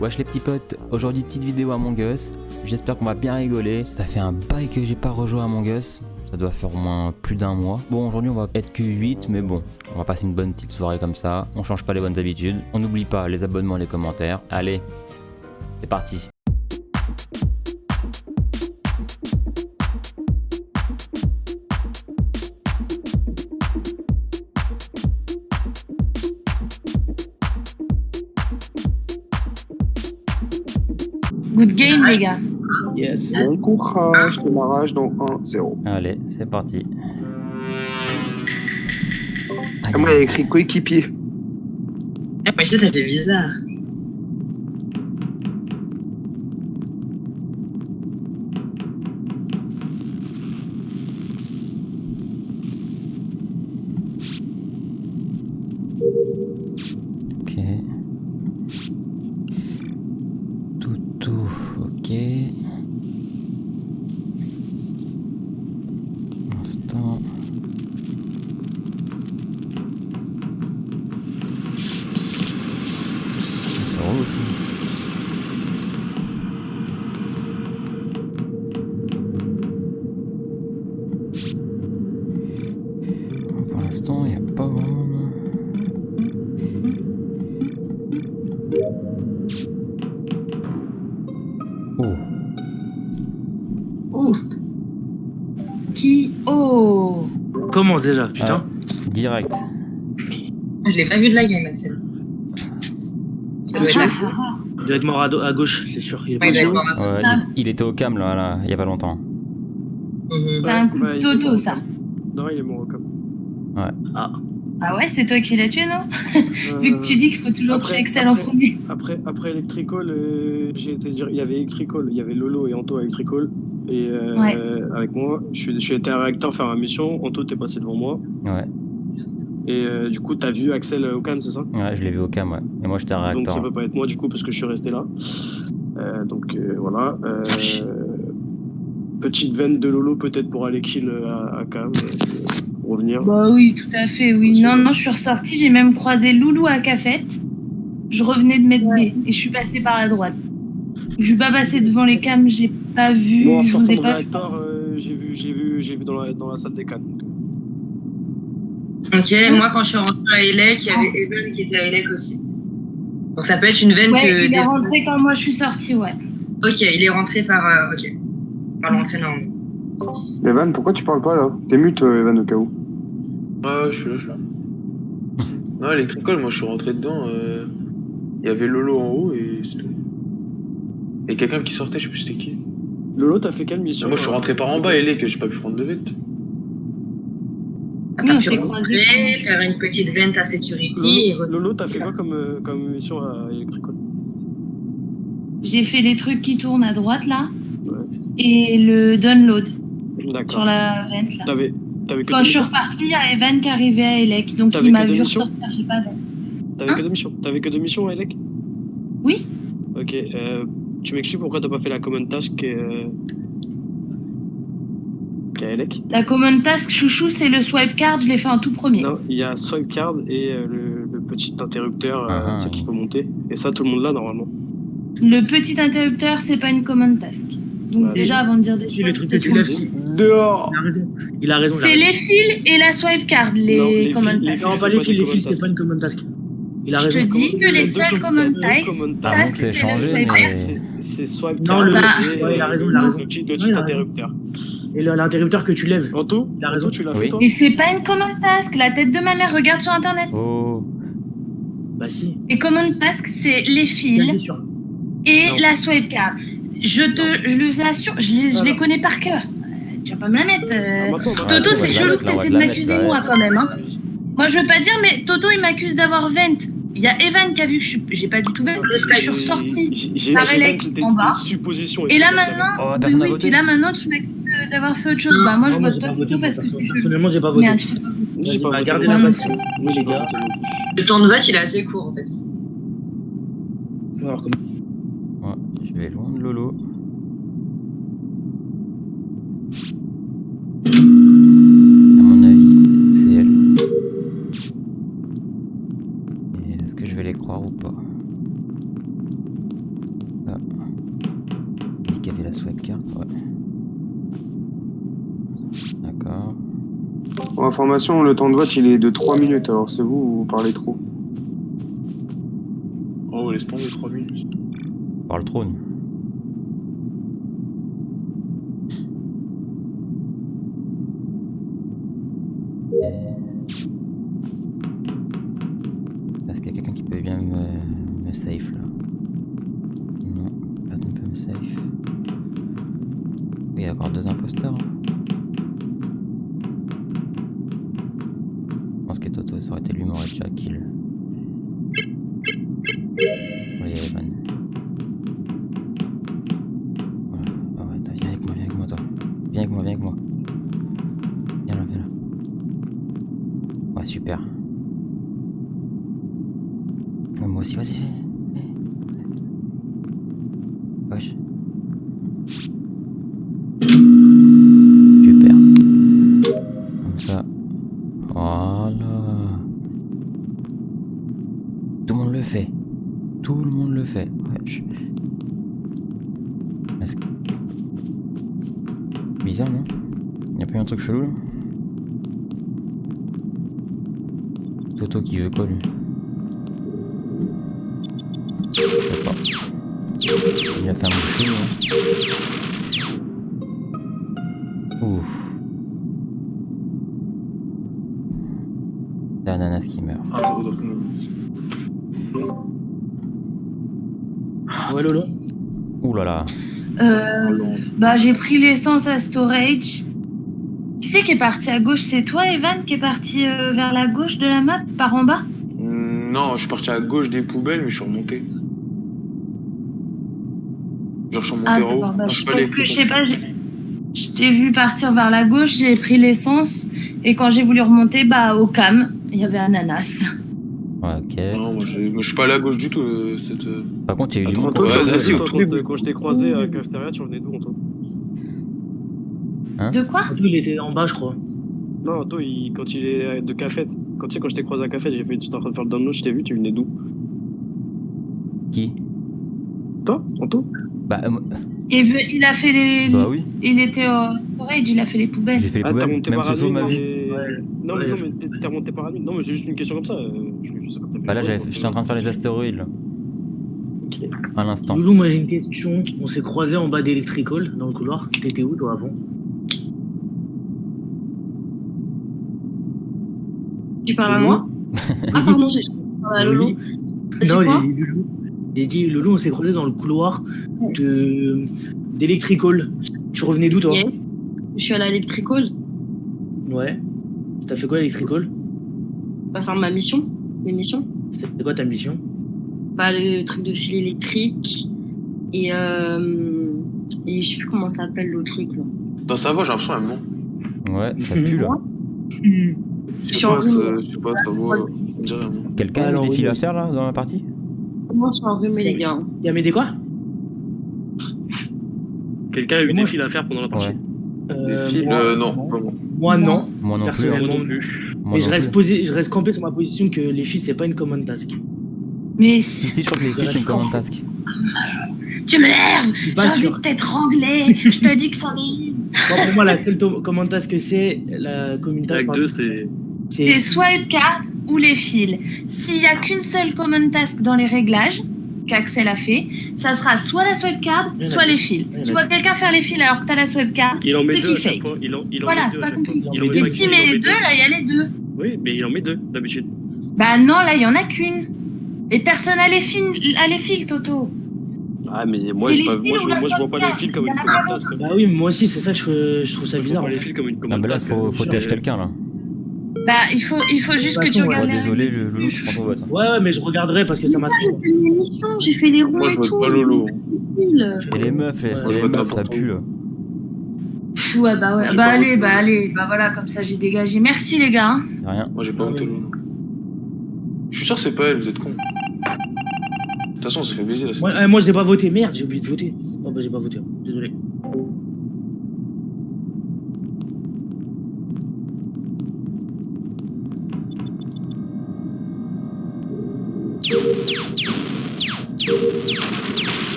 Wesh les petits potes, aujourd'hui petite vidéo Among Us, j'espère qu'on va bien rigoler. Ça fait un bail que j'ai pas rejoué à Among Us, ça doit faire au moins plus d'un mois. Bon aujourd'hui on va être que 8 mais bon, on va passer une bonne petite soirée comme ça, on change pas les bonnes habitudes, on n'oublie pas les abonnements et les commentaires. Allez, c'est parti. Good game, les gars. Yes. Bon courage, démarrage dans 1-0. Allez, c'est parti. Ah, moi, il y a écrit coéquipier. Ah, mais ça fait bizarre. Ok. Toutou, ok. Instant. C'est relou. Pour l'instant, il n'y a pas vraiment. Oh. Ouh. Qui? Oh! Comment déjà, putain? Direct. Je l'ai pas vu de la game, Axel. Ça doit être là. Il doit être mort à gauche, c'est sûr. Il est Ouais, pas il doit être mort. mort à- Ouais, il était au cam là, il y a pas longtemps. Mhm. C'est un coup de toto, ça. Non, il est mort au cap. Ah, Ah ouais, c'est toi qui l'as tué, non? Vu que tu dis qu'il faut toujours après- tuer Excel en après- premier. Après Electrical, j'ai été dire, il y avait Electrical, il y avait Lolo et Anto à Electrical. Et Ouais. avec moi, je suis été un réacteur faire ma mission. Anto, t'es passé devant moi. Ouais, Et du coup, t'as vu Axel au cam, c'est ça? ouais, je l'ai vu au cam, ouais. Et moi j'étais un Donc ça réacteur. peut pas être moi du coup parce que je suis resté là. Voilà. Petite veine de Lolo peut-être pour aller kill à cam pour revenir. Bah oui, tout à fait, oui. Non, je suis ressortie, j'ai même croisé Loulou à Cafette. Je revenais de mettre B et je suis passée par la droite. Je suis pas passée devant les cams, j'ai pas vu, Moi, en je vous sortant ai de pas vu. réacteur, j'ai vu dans la salle des cannes. Ok, moi quand je suis rentrée à Elec, il y avait Evan qui était à Elec aussi. Donc ça peut être une veine Ouais, que. il est rentré quand moi je suis sortie, ouais. Ok, il est rentré par. Ok. Par l'entrée normale. Evan, pourquoi tu parles pas là? T'es mute, Evan, au cas où. Ah, je suis là. Non, Electrical, moi je suis rentré dedans. Il y avait Lolo en haut et c'est tout. Et quelqu'un qui sortait, je sais plus c'était qui. Lolo, t'as fait quelle mission? Moi je suis rentré par en bas et que j'ai pas pu prendre de vite. Oui, on T'as s'est pu croisés. rentrer, faire une petite vente à security. Lolo, t'as fait quoi comme mission à Electrical? J'ai fait les trucs qui tournent à droite là Ouais. et le download sur D'accord. la vente là. T'avais que Quand deux je suis missions? repartie, il y a Evan qui arrivait à Elec, donc T'avais il m'a que deux vu missions ressortir, j'ai pas vu. T'avais que deux missions? T'avais que deux missions à Elec? Oui. Ok, tu m'expliques pourquoi t'as pas fait la common task qu'à Elec? La common task chouchou, c'est le swipe card, je l'ai fait en tout premier. Non, il y a swipe card et le petit interrupteur tu sais, qu'il faut monter. Et ça, tout le monde l'a normalement. Le petit interrupteur, c'est pas une common task. Donc Ouais. déjà, avant de dire des Et le choses, truc que peut-être tu qu'on- lèves, si. Dehors! Il a raison. Il a raison. c'est les fils et la swipe card, Non, les les common fils- tasks. Non, c'est pas pas les des fils, common c'est tasks. pas une common task. Il a Je raison. te dis que Il y a les deux seules common- il y a common deux tasks, common Ah, tasks, bon, c'est c'est le changé, swipe mais- card. C'est swipe Non, card le- et ouais, il a raison, le petit Ouais, il a raison. interrupteur. Et l'interrupteur que tu lèves. Anto, Il a raison. tu l'as Oui. fait toi? Et c'est pas une common task, la tête de ma mère, regarde sur internet. Oh. Bah si. Les common tasks, c'est les C'est fils sûr. et Non. la swipe card. Je le assure, je les connais par cœur. Tu vas pas me la mettre. Ah, maintenant, Toto, on va c'est te la chelou mettre, que là, on va t'essaies te de la m'accuser, mettre, moi, ouais. quand même. Hein. Moi, je veux pas dire, mais Toto, il m'accuse d'avoir vent. Il y a Evan qui a vu que j'ai pas du tout vent, parce que je suis ressortie. par Elec, en bas. Supposition. Et là, maintenant, Oh, personne n'a oui, voté. puis là, maintenant, tu m'accuses d'avoir fait autre chose. Bah, moi, je Non, moi, vote j'ai toi, pas voté, Toto, moi, parce que c'est chelou. personnellement, j'ai pas voté. Merde, je t'ai pas voté. Vas-y, bah, gardez Moi la non passion. Oui, les gars. Le temps de vote, il est assez court en fait. On va voir comment. Ouais, je vais loin de Lolo. À mon avis, c'est elle. Et est-ce que je vais les croire ou pas? la swipe carte, ouais. D'accord. Pour information, le temps de vote il est de 3 minutes, alors c'est vous ou vous parlez trop? Oh, laisse tomber 3 minutes. Par le trône. Est-ce qu'il y a quelqu'un qui peut bien me safe là? Non, personne ne peut me safe. Il y a encore 2 imposteurs. Hein. Je pense que Toto, ça aurait été lui, m'aurait déjà kill. Oui, Evan. Voilà. Ah ouais, viens avec moi, toi. Viens avec moi. Viens là. Ouais, super. Moi aussi, vas-y. Wesh. Super. Comme ça. Voilà. Tout le monde le fait. Wesh. Bizarre, non? Y'a pas eu un truc chelou là? Toto qui veut quoi lui? Je sais pas. Il a fait un peu chelou, hein. Ouf. C'est Ananas qui meurt. Ah, je redors plus. Ouais, Lolo. Ouh là là. Bah, j'ai pris l'essence à storage. Qui c'est qui est parti à gauche? C'est toi, Evan, qui est parti vers la gauche de la map, par en bas? Non, je suis parti à gauche des poubelles, mais je suis remonté. Genre, je suis remonté Ah, en haut. d'accord, bah, Non, je suis pas parce allé que je plus sais pas, je t'ai vu partir vers la gauche, j'ai pris l'essence, et quand j'ai voulu remonter, bah, au cam, il y avait Ananas. Ouais, ok. Non, moi je suis pas allé à gauche du tout. Par contre, il y a eu du Attends, monde toi, qui vas-y, a au tout début. Quand je t'ai croisé à la cafétéria, tu revenais d'où, Anto? De quoi? Anto, il était en bas, je crois. Non, Anto, quand il est de café, quand je t'ai croisé à café, j'ai fait, tu étais en train de faire le download, je t'ai vu, tu venais d'où? Qui? Toi, Anto? Bah, Il a fait les... bah oui. Il était au storage, il a fait les poubelles. J'ai fait les Ah, t'as poubelles. remonté Même par Soso m'a Amine, vu. Non, Ouais. non, mais t'es remonté par Amine. Non, mais c'est juste une question comme ça. Je sais pas que t'as fait Bah là, les poubelles, j'étais en train de faire les astéroïdes là. Ok. À l'instant. Loulou, moi j'ai une question. On s'est croisés en bas d'Electrical, dans le couloir. T'étais où, toi, avant? Tu parles à moi? Ah, pardon, j'ai parlé à Lolo. Oui. T'as dit Non, quoi? j'ai dit Loulou. J'ai dit Loulou, on s'est croisés dans le couloir d'Electrical. Tu revenais d'où, toi? Yes. Je suis allée à l'Electrical. Ouais. T'as fait quoi, Electrical? On va faire mes missions. C'était quoi ta mission? Bah, le truc de fil électrique. Et je sais plus comment ça s'appelle le truc là. Dans sa voix, j'ai l'impression qu'elle ment. Ouais, ça pue là. Je Je sais suis pas, enrhumée. je sais pas, sa voix, on dirait elle ment. Quelqu'un a Alors, eu des oui, fils à oui. faire là dans la partie? Comment je suis enrhumée, les gars? Y'a mis des quoi? Quelqu'un a eu Moi, des fils à faire pendant la partie? Ouais. Les fils, moi, non, pas moi. Moi, non. Moi non plus. Personnellement, Hein. Non plus. Moi Et non je reste, plus. je reste campé sur ma position que les filles, c'est pas une common task. Mais Si, je crois que les filles, c'est une commande task. tu m'énerves! Je suis J'ai pas envie sûr. de t'étrangler! Je te dis que c'en est une! Moi, pour moi, la seule common task que c'est, la common task, Avec deux, c'est. C'est swipe card ou les fils. S'il y a qu'une seule common task dans les réglages, qu'Axel a fait, ça sera soit la swipe card, Il y en a soit deux. les fils. Si tu vois quelqu'un faire les fils alors que t'as la swipe card, Il en met c'est deux à qu'il chaque fait. fois. Il en Voilà, met c'est deux pas à chaque fois. compliqué. Il en met Et deux. Et s'il met les deux, là, il y a les deux. Oui, mais il en met deux d'habitude. Bah non, là, il y en a qu'une. Et personne n'a les fils, Toto. Ah, mais moi, C'est je les fils ou la vois pas sauvegarde. les fils comme Il y une en a commande pas task. Bah oui, moi aussi, c'est ça que je trouve ça Je vois bizarre. pas en les fait. fils comme une Non, commande mais là, task. faut tâche quelqu'un là. Bah, il faut juste que tu façon, regardes Oh, les désolé, règles. le loup, je prends ton vote. Ouais, mais je regarderai parce que ça m'a Moi, trop. j'ai fait mes missions, j'ai fait les ronds Moi, et je vote tout. pas Lolo. Et les meufs, Ouais, c'est je les vote meufs, ça n'importe pue où. là. Ouais, bah ouais. J'ai Bah pas allez, voté. bah allez. Bah voilà, comme ça, j'ai dégagé. Merci, les gars. C'est rien. Moi, j'ai pas Non, voté mais- Lolo. Je suis sûr que c'est pas elle, vous êtes cons. De toute façon, on s'est fait baiser là. c'est bon. Moi, j'ai pas voté. Merde, j'ai oublié de voter. Oh, bah, j'ai pas voté. Désolé.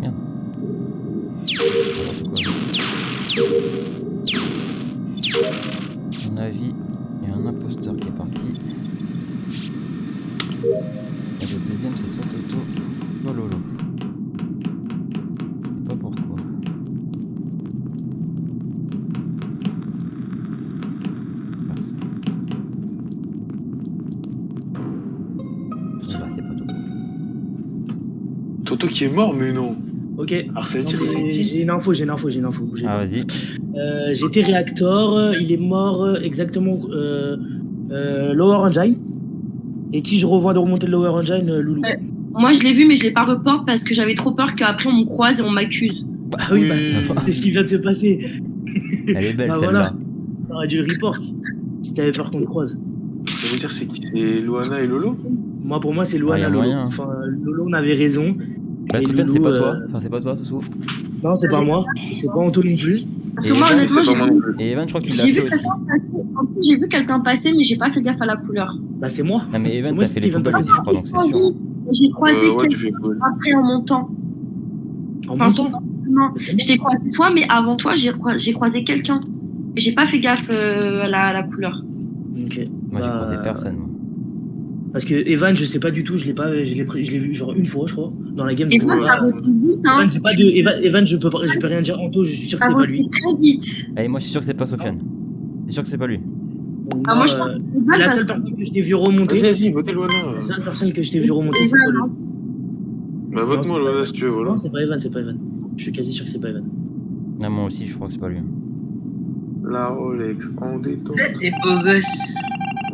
Merde. me c'est soit Toto, soit Lolo. Je sais pas pourquoi. Passe. Bah, c'est pas Toto. Toto qui est mort, mais non. Ok. Alors ça veut Non, dire que c'est mais qui? j'ai une info. Bougez Ah, pas. vas-y. J'étais réacteur, il est mort exactement Lower Engine. Et qui je revois de remonter le Lower Engine, Loulou. Moi, je l'ai vu, mais je l'ai pas report parce que j'avais trop peur qu'après on me croise et on m'accuse. Bah oui, bah, c'est ce qui vient de se passer. Elle est belle Bah celle-là. voilà, t'aurais dû le report si t'avais peur qu'on te croise. Ça veut dire c'est qui? C'est Loana et Lolo? Moi, pour moi, c'est Ah, y Loana a Lolo. moyen. Enfin, Lolo, on avait raison. Bah, Et Sofiane, Loulou, c'est pas toi. Enfin, c'est pas toi, Soussou. Non, c'est pas moi. C'est pas Anto non plus. Parce Et que moi, Evan, honnêtement, c'est j'ai pas moi non plus. Et Evan, je crois que tu l'as j'ai fait vu aussi. quelqu'un passer. En plus, j'ai vu quelqu'un passer, mais j'ai pas fait gaffe à la couleur. Bah, c'est moi. Non, mais C'est Evan, moi t'as fait qui les viens de poubelles passer. aussi, je crois, donc c'est sûr. J'ai croisé Ouais, tu quelqu'un fais cool. après en montant. En Enfin, montant. non, je t'ai croisé toi, mais avant toi, j'ai croisé quelqu'un. J'ai pas fait gaffe à la couleur. Ok. Moi, j'ai Bah, croisé personne. Moi. Parce que Evan, je sais pas du tout, je l'ai vu genre une fois, je crois, dans la game. Et donc toi, je peux t'as pas- voté vite, hein. Evan, j'ai pas de. Evan, je peux rien dire. Anto, je suis sûr que T'as c'est pas voté lui. très vite. Allez, moi, je suis sûr que c'est pas Sofiane. C'est sûr que c'est pas lui. Donc, Ah, moi, je pense que c'est mal la parce seule que- personne que je t'ai vu remonter. Vas-y, votez Loana. La seule personne que je t'ai vu remonter, c'est Evan, pas lui. hein. Bah, vote-moi Loana si tu veux, voilà. Non, c'est pas Evan, c'est pas Evan. Je suis quasi sûr que c'est pas Evan. Non, moi aussi, je crois que c'est pas lui. La Rolex en détente. T'es beau gosse.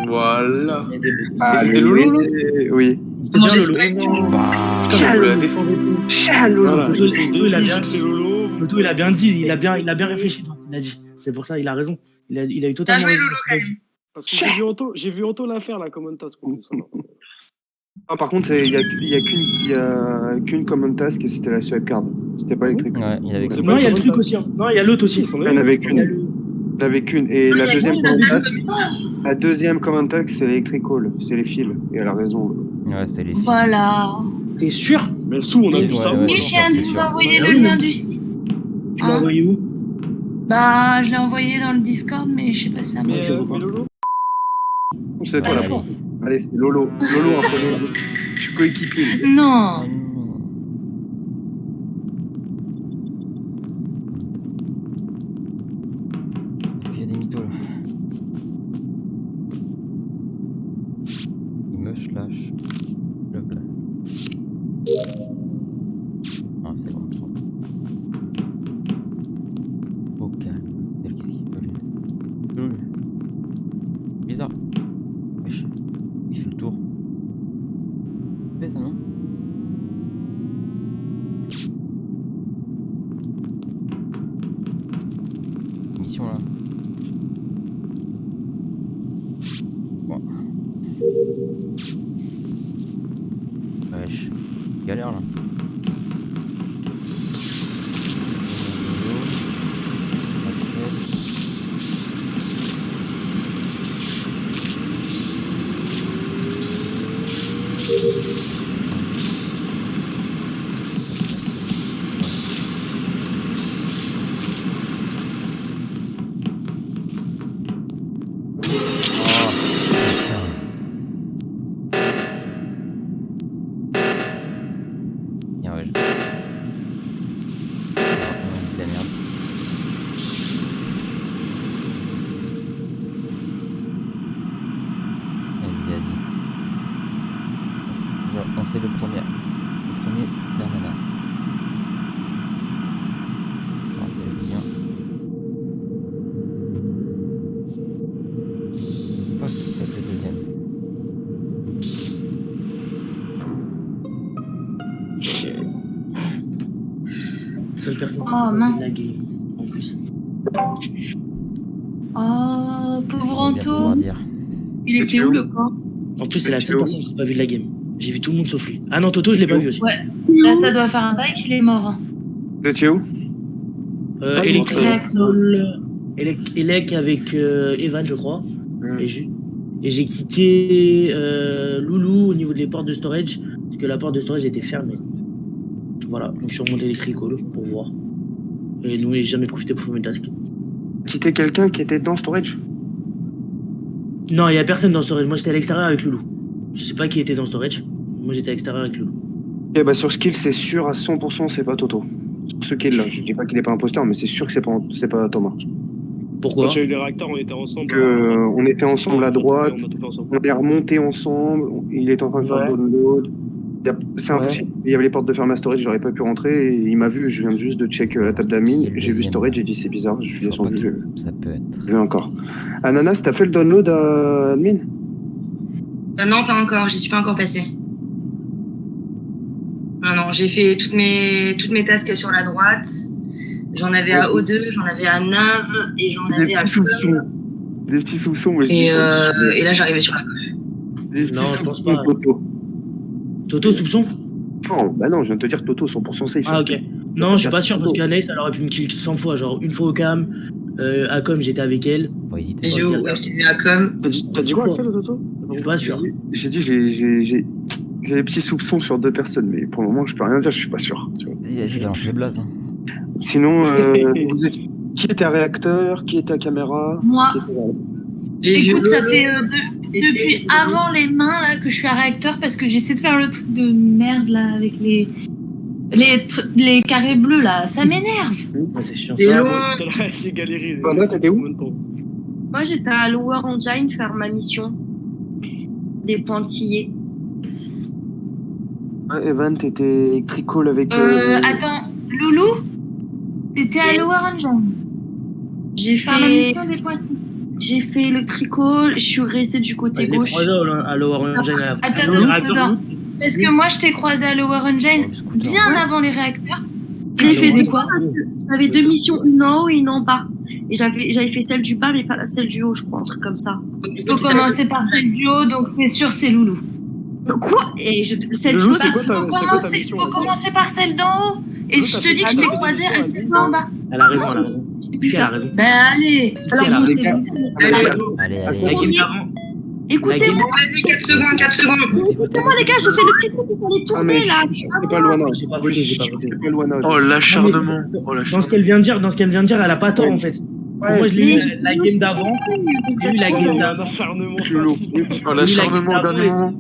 Voilà. Il y a des- Ah, c'était Lolo, là Oui. C'est bien Lolo. Bah. Putain, on l'a défendu tout. Voilà, Anto, depuis le il a début, bien c'est Lolo. Anto, il a bien dit, il a bien réfléchi dans ce qu'il a dit. C'est pour ça, il a raison. Il a eu T'as totalement joué raison. Lolo quand même. Parce que j'ai vu Anto la faire, la common task. en plus, alors. Ah, par contre, il y a qu'une common task et c'était la swipe card. C'était pas électrique. Ouais, il avait C'est Non, il y a le pas truc une aussi. Hein. Non, il y a l'autre aussi. Ils sont Il y en avait Il y a qu'une. le- Il y en avait qu'une. Et la Il y a deuxième une, common il y a task, deux. la deuxième common task, c'est l'électrical. C'est les fils. Et elle a raison. Ouais, c'est les filles. Voilà. T'es sûr? Mais sous, on a Ouais, vu ça. ouais, où, Oui, c'est je sûr, viens de c'est vous sûr. envoyer Ah le oui, lien mais- du site. Tu l'as Hein envoyé où? Bah, je l'ai envoyé dans le Discord, mais je sais pas si ça Mais, marche. je vois pas. mais Lolo, C'est toi Ouais, la allez. fois. Allez, c'est Lolo. Lolo, un peu. Je suis coéquipier. Non. Il y a des mythos là. Il me slash. Hop là. Ah, c'est bon. Au calme. Qu'est-ce qu'il peut lui. Bizarre. Wesh. Il fait le tour. Il fait ça, non? Mission là. Bon. Wesh. Galère là. Axel. Oh, putain. Bien, ouais, je... Ah, c'est de la merde. Vas-y. On sait le premier. Le premier, c'est Ananas. Ah, c'est le client. Pas peut-être le deuxième. Seule personne. Oh, mince. Lagué, en plus. Oh, pauvre On va bien pouvoir Anto. dire. Il était où le corps? En plus, c'est la seule personne qui n'a pas vu de la game. J'ai vu tout le monde sauf lui. Ah non, Toto, je l'ai pas vu aussi. Ouais. Là, ça doit faire un bail qu'il est mort. Vous étiez où? Elec avec Evan, je crois. Et j'ai quitté Loulou au niveau des portes de storage, parce que la porte de storage était fermée. Voilà, donc je suis remonté l'électrical pour voir. Et nous, j'ai jamais profité pour faire mes tasks. Quitter quelqu'un qui était dans storage? Non, il y a personne dans storage. Moi, j'étais à l'extérieur avec Loulou. Je sais pas qui était dans storage. Moi, j'étais à l'extérieur avec Loulou. Ok, bah sur skill, c'est sûr à 100%, c'est pas Toto. Sur ce kill là, je dis pas qu'il est pas imposteur, mais c'est sûr que c'est pas Thomas. Pourquoi? Quand j'ai eu les réacteurs, on était ensemble. On était ensemble à droite, On a tout fait ensemble. on est remonté ensemble, il était en train de faire le download. C'est impossible. Il y avait les portes de ferme à storage, j'aurais pas pu rentrer. Et il m'a vu, je viens juste de check la table d'admin. J'ai vu storage, j'ai dit c'est bizarre, je suis descendu, j'ai vu. Ça peut être. J'ai vu encore. Ananas, t'as fait le download à admin? Non, pas encore, j'y suis pas encore passé. Non, j'ai fait toutes mes tasks sur la droite. J'en avais à O2, j'en avais à Nav et j'en avais à Des petits soupçons, mais et là j'arrivais sur la gauche. des petits Non, je soupçons, pense pas. Toto. Toto, soupçon? Non, bah non, je viens de te dire Toto 100% safe. Ah, ok. Non, je suis pas sûr parce qu'Anaïs, elle aurait pu me kill 100 fois. Genre, une fois au cam, à com, j'étais avec elle. Faut hésiter. Et je t'ai vu à com. T'as dit quoi, Axel, Toto? Je suis pas sûr. J'ai dit, j'ai des petits soupçons sur 2 personnes, mais pour le moment, je peux rien dire, je suis pas sûr. Tu vois. Vas-y, balance les blagues. Hein. Sinon, qui était à réacteur, qui était à caméra? Moi. J'ai vu Écoute, ça Lolo. fait depuis avant les mains là que je suis à réacteur parce que j'essaie de faire le truc de merde là avec les carrés bleus là. Ça m'énerve. Ah, c'est chiant. C'est long. J'ai galéré. Voilà, t'étais où? Moi, j'étais à Lower Engine faire ma mission. Des pointillés. Ouais, Evan, t'étais tricol avec. Attends, Loulou, t'étais à Lower Engine. J'ai Faire la fait, mission des pointillés. j'ai fait le tricot, je suis restée du côté Je l'ai gauche. croisé à Lower Engine. Attends. Parce que moi, je t'ai croisé à Lower Engine bien avant les réacteurs. Tu faisais quoi? J'avais 2 missions, une en haut et une en bas. Et j'avais fait celle du bas, mais pas celle du haut, je crois, un truc comme ça. Il faut commencer par celle du haut, donc c'est sûr, c'est Loulou. Quoi? Et celle du Loulou, haut, c'est quoi ta mission, Faut commencer par celle d'en haut. Et je te dis que je t'ai croisé à celle d'en bas. Elle a raison, elle a raison. Elle a raison. Ben allez. Alors, Alors, je c'est Allez, Allez, La allez. game d'avant. écoutez-moi, vas-y, 4 secondes. écoutez-moi les gars, j'ai fait le petit truc pour aller tourner là. C'est pas Luana. J'ai pas voté, j'ai pas voté. C'est pas Luana. Oh, l'acharnement. Oh, Dans ce l'acharnement. qu'elle vient de dire, elle a pas tort en fait. Moi, je l'ai eu la game d'avant. J'ai eu la game d'avant. C'est Lolo. Oh, l'acharnement au dernier moment.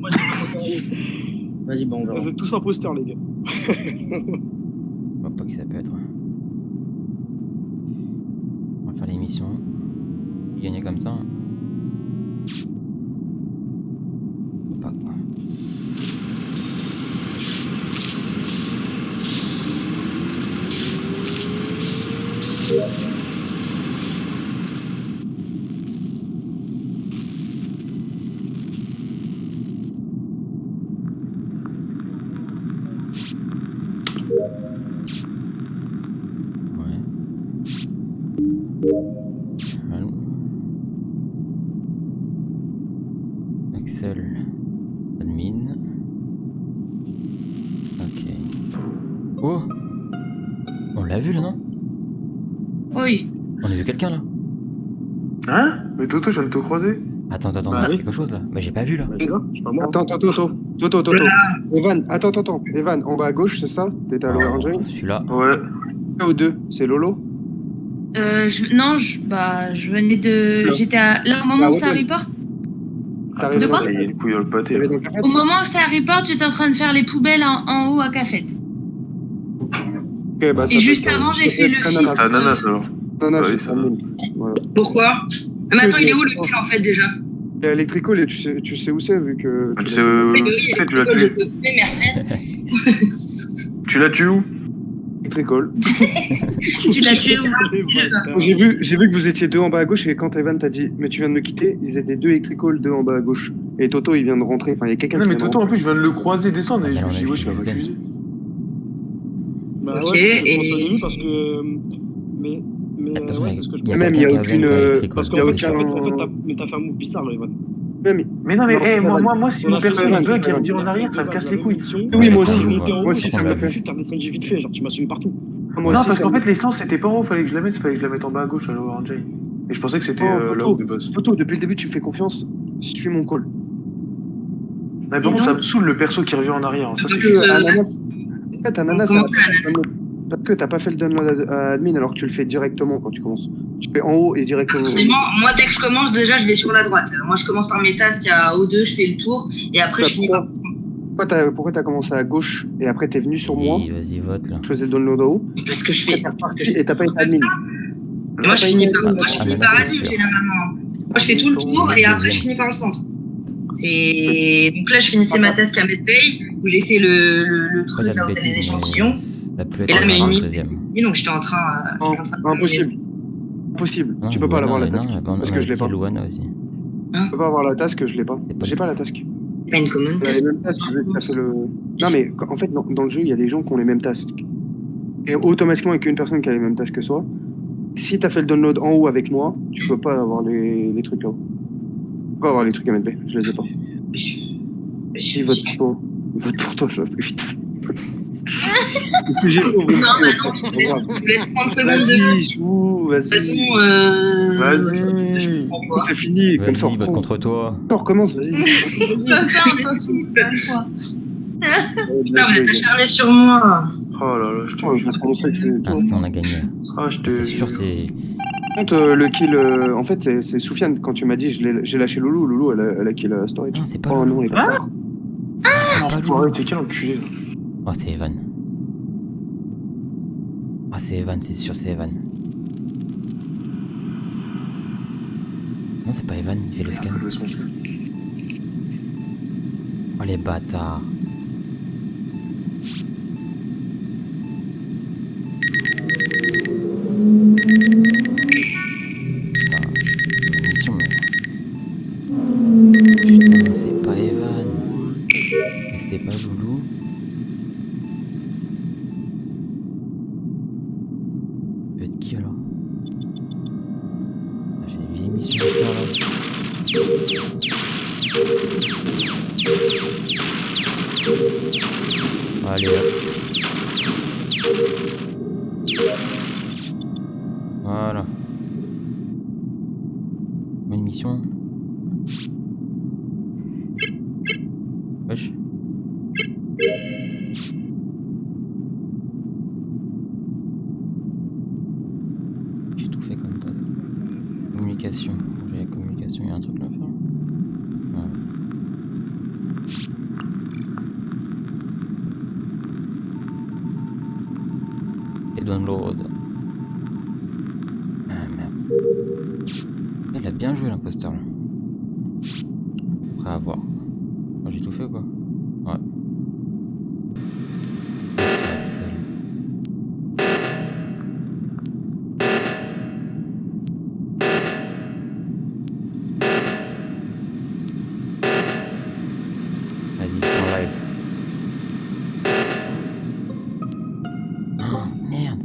Vas-y, bon, on verra. Vous êtes tous imposteurs, les gars. Je vois pas qui ça peut être. On va faire l'émission. Il gagnait comme ça. Je sais pas quoi. Allô. Axel, admin. Ok. Oh, on l'a vu là, non? Oui. On a vu quelqu'un là? Hein? Mais Toto, je viens de te croiser. Attends, Bah on a oui. quelque chose là. Bah j'ai pas vu là. Je suis pas mort. Attends, Toto. Evan, attends. Evan, en bas à gauche, c'est ça? T'étais à Lower Engine? Celui-là. Ouais. Ou 2, c'est Lolo? Je venais de. Là. J'étais à. Là, au moment Ah, où ça ouais. reporte. T'as De raison. quoi? Il y a une couille au pâté. T'avais là. dans le café? Au moment où ça reporte, j'étais en train de faire les poubelles en haut à Cafette. Ok, bah, ça Et peut juste être- avant, j'ai ça fait peut le être fil. Ananas. Ananas alors. Ananas, Ouais, c'est ça pas va. mal. Voilà. Pourquoi? Mais attends, il est où le kill en fait déjà? Et Electrical, et tu sais où c'est vu que. Tu tu sais, l'as- Oui, tu l'as je tué. te fais, merci. Tu l'as tué où? Electrical. Tu l'as tué où? J'ai vu que vous étiez 2 en bas à gauche et quand Evan t'a dit mais tu viens de me quitter, ils étaient 2 Electrical, 2 en bas à gauche. Et Toto il vient de rentrer, enfin il y a quelqu'un Non, qui mais vient de Toto, en rentrer. plus, je viens de le croiser descendre et je Ah, me suis dit, on a wesh, il va vu m'accuser. Bah Ok, ouais, je et- pense au début parce que. Mais Attention, ouais, c'est ce que je y a pense. Même, il y a quelqu'un qui aucune, avait avec les Parce cols, y a qu'en c'est fait, sûr. aucun- mais t'as fait un move bizarre, là, Evan. Même, Mais non, mais Non, hey, Evan. moi, si On mon a fait perso il Evan, bug, il Evan. revient en arrière, ça me casse les couilles. Oui, moi aussi. Moi Moi aussi, ça me le fait. T'as descendu vite fait, genre tu m'as suivi partout. moi Non, aussi, parce ça qu'en me- fait, l'essence c'était pas en haut, fallait que je la mette en bas à gauche à Lower Engine. Et je pensais que c'était Oh, là Toto. où de base. Toto, depuis le début tu me fais confiance, suis mon call. Mais Et bon, ça donc me saoule le perso qui revient en arrière. Ça, Parce c'est que Ananas, en fait, Ananas, Comment elle a pas fait le download. Parce que t'as pas fait le download à admin alors que tu le fais directement quand tu commences. Tu fais en haut et directement. Absolument. Moi, dès que je commence, déjà, je vais sur la droite. Moi, je commence par mes tasks à O2, je fais le tour, et après, je finis par. Pourquoi t'as commencé à gauche et après t'es venu sur moi? Vas-y, vote là. Je faisais le download en haut. Parce que je fais. Et t'as pas été admin. Moi, je finis par Ah, admin, généralement. Moi, je fais tout le tour et après, je finis par le centre. Donc là, je finissais ma task à Medbay, où j'ai fait le truc là où t'as les échantillons. Ça peut Et là, être mais le deuxième. et donc, j'étais en train. Impossible. Impossible. Tu peux pas l'avoir la task. Parce que je l'ai pas. Tu peux pas avoir la task, je l'ai pas. J'ai pas la task. Pas une common task. Non, mais en fait, dans le jeu, il y a des gens qui ont les mêmes tasks. Et automatiquement, avec une personne qui a les mêmes tasks que soi, si t'as fait le download en haut avec moi, tu peux pas avoir les trucs là-haut. Tu peux pas avoir les trucs à MLB, je les ai pas. Si, vote pour toi, ça va plus vite. J'ai non, je laisse 30 secondes vas-y, joue, vas-y. De toute façon, c'est fini. Comme ça, Vas-y, vote contre toi. On recommence, vas-y. Putain, vous êtes acharnés sur moi. Oh là là, je te parce qu'on sait que c'est. Parce qu'on a gagné. C'est sûr, c'est. Par contre, le kill, en fait, c'est Soufiane. Quand tu m'as dit, j'ai lâché Loulou. Loulou, elle a kill Storage. Non, c'est pas. Oh non, il est pas tard. T'es quel enculé là? Oh, c'est Evan. Ah, c'est Evan, c'est sûr, c'est Evan. Non, c'est pas Evan, il fait le scan. Oh, les bâtards. Putain, c'est pas Evan. Et c'est pas Loulou. Peut être qui alors? J'ai une vieille mission à faire là. Allez hop. Voilà. Bonne mission. Wesh. J'ai tout fait comme task. Communication. J'ai la communication, il y a un truc là à faire. Ouais. Et download. Ah merde. Il a bien joué l'imposteur là. Après à voir. Moi j'ai tout fait ou quoi? Ouais. Vas-y, en live. Oh merde.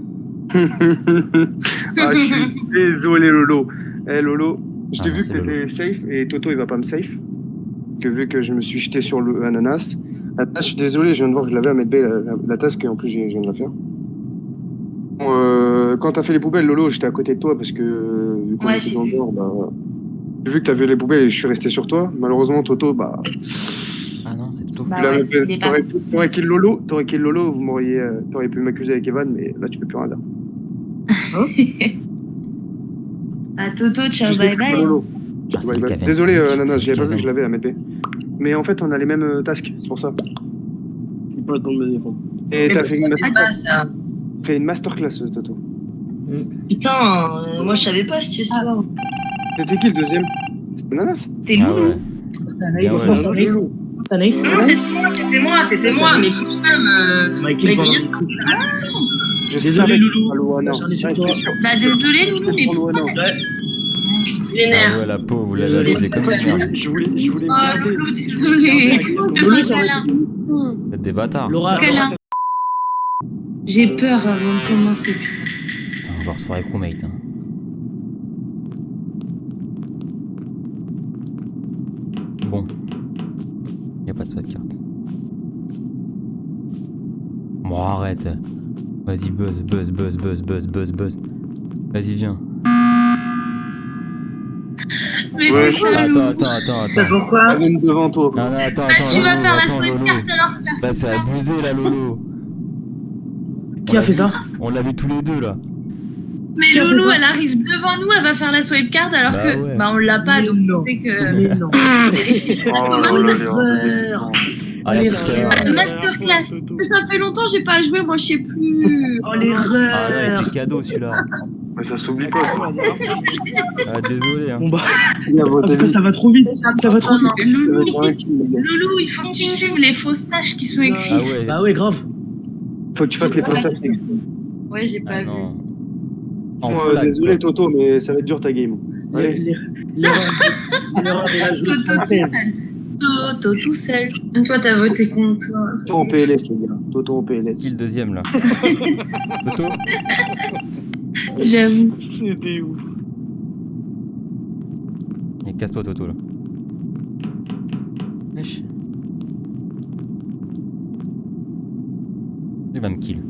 Ah, je suis désolé, Lolo. Eh, Lolo, je t'ai Ah, vu que c'est t'étais safe et Toto il va pas me safe. Que vu que je me suis jeté sur le ananas. Ah, je suis désolé, je viens de voir que je l'avais à Medbay la task et en plus je viens de la faire. Bon, quand t'as fait les poubelles, Lolo, j'étais à côté de toi parce que vu qu'on était dans le bord, bah, j'ai vu que t'avais les poubelles et je suis resté sur toi. Malheureusement, Toto, bah. Ah non, c'est Toto. Bah ouais, t'aurais kill Lolo, vous m'auriez, t'aurais pu m'accuser avec Evan, mais là tu peux plus rien dire. Ah, Toto, ciao, bye bye. Ah, c'est lui qui avait- Désolé, Ananas, c'est j'avais pas lui vu, qui je l'avais à Medbay. Mais en fait, on a les mêmes tasks, c'est pour ça. J'ai pas le temps de me défendre. Et t'as fait ça. une masterclass, Toto. Putain, moi je savais pas cette histoire. C'était qui le deuxième? C'était Ananas. T'es Ah Loulou. ouais. C'est Anaïs, Ah ouais, c'est Anaïs. C'est Anaïs. Non, c'était moi, mais putain, Michael mais pendant Guillaume, le truc. Je Désolé, savais que Loulou. c'était Loana. Acharné sur Ouais, toi. j'étais sûr. Bah désolé Loulou, mais pourquoi Loana. t'as... les Ah nerfs. ouais, la pauvre, vous l'avez Désolé. abusé comme ça. Je voulais me Oh garder. Loulou, désolé. Loulou, C'est pas ça aurait câlin. Vous êtes des bâtards. Laura, Câlin. J'ai peur avant de commencer, putain. On va voir soirée crewmate. Hein. Bon. Y'a pas de swap carte. Bon, arrête. Vas-y, buzz. Vas-y, viens. Mais Ouais, putain, Loulou. Attends. C'est pourquoi? Elle vient devant toi. Non, attends. Bah tu vas Lolo, faire la attends, swipe Lolo. carte alors que Bah, personne. c'est abusé, là, Lolo. Qui a fait ça? On l'a vu tous les deux, là. Mais Qui a fait Loulou, ça elle arrive devant nous, elle va faire la swipe card alors Bah que ouais. bah on l'a pas, Mais donc non. on sait que Mais non. c'est les filles. Oh là là, les Ah, la les putain. Masterclass. Ça fait longtemps que j'ai pas joué, moi je sais plus. Oh Ah là, il l'erreur. était cadeau celui-là. Mais ça s'oublie pas. ça. Ah, désolé. Hein. Bon bah, Il a voté putain, lui. ça va trop vite. Ça va trop vite. Ça va Loulou, être un kill, les gars. Loulou, il faut que tu suives les fausses tâches qui sont écrites. Ah ouais. Bah ouais, grave. Faut que tu fasses les fausses tâches. Ouais, j'ai pas Ah vu. non. En Moi, flag, désolé quoi. Toto, mais ça va être dur ta game. Allez. L'erreur de la joueuse Toto tout française. seul. Toto tout seul. Toi, t'as voté contre toi. Toto en PLS, les gars. Toto en PLS. Qui le deuxième là? Toto? J'avoue. C'était ouf. Et casse-toi Toto là. Wesh. Il va me kill.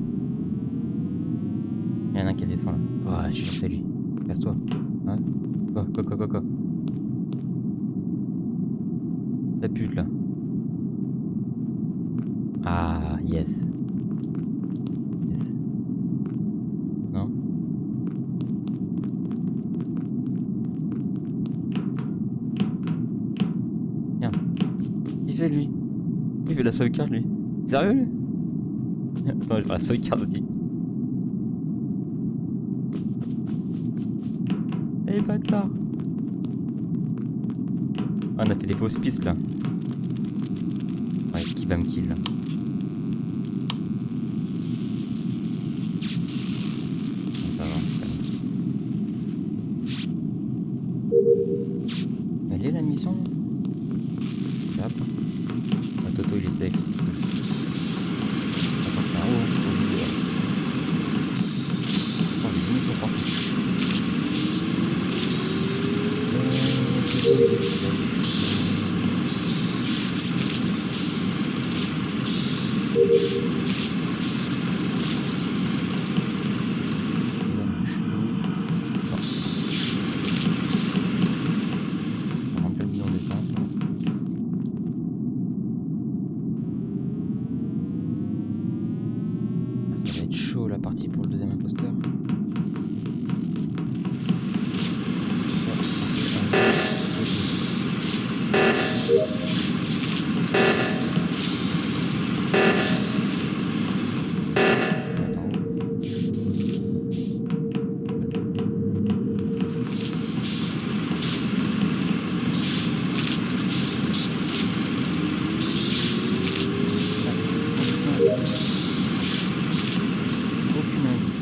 Il y en a un qui descend là. Oh, je suis c'est lui. Casse-toi. Hein? Quoi. La pute là. Ah, yes. Non? Tiens. Il fait lui. Il fait la sauvegarde lui. Sérieux lui? Attends, je vais la sauvegarde aussi. Eh bâtard. Ah, on a fait des fausses pistes là. Ouais, qui va me kill là? Ça va, elle est la mission? Hop. Ah, Toto il essaie. Attends, c'est un haut, hein. Oh, il est mis sur porte. Ça va être chaud la partie pour le deuxième imposteur. Aucune indice.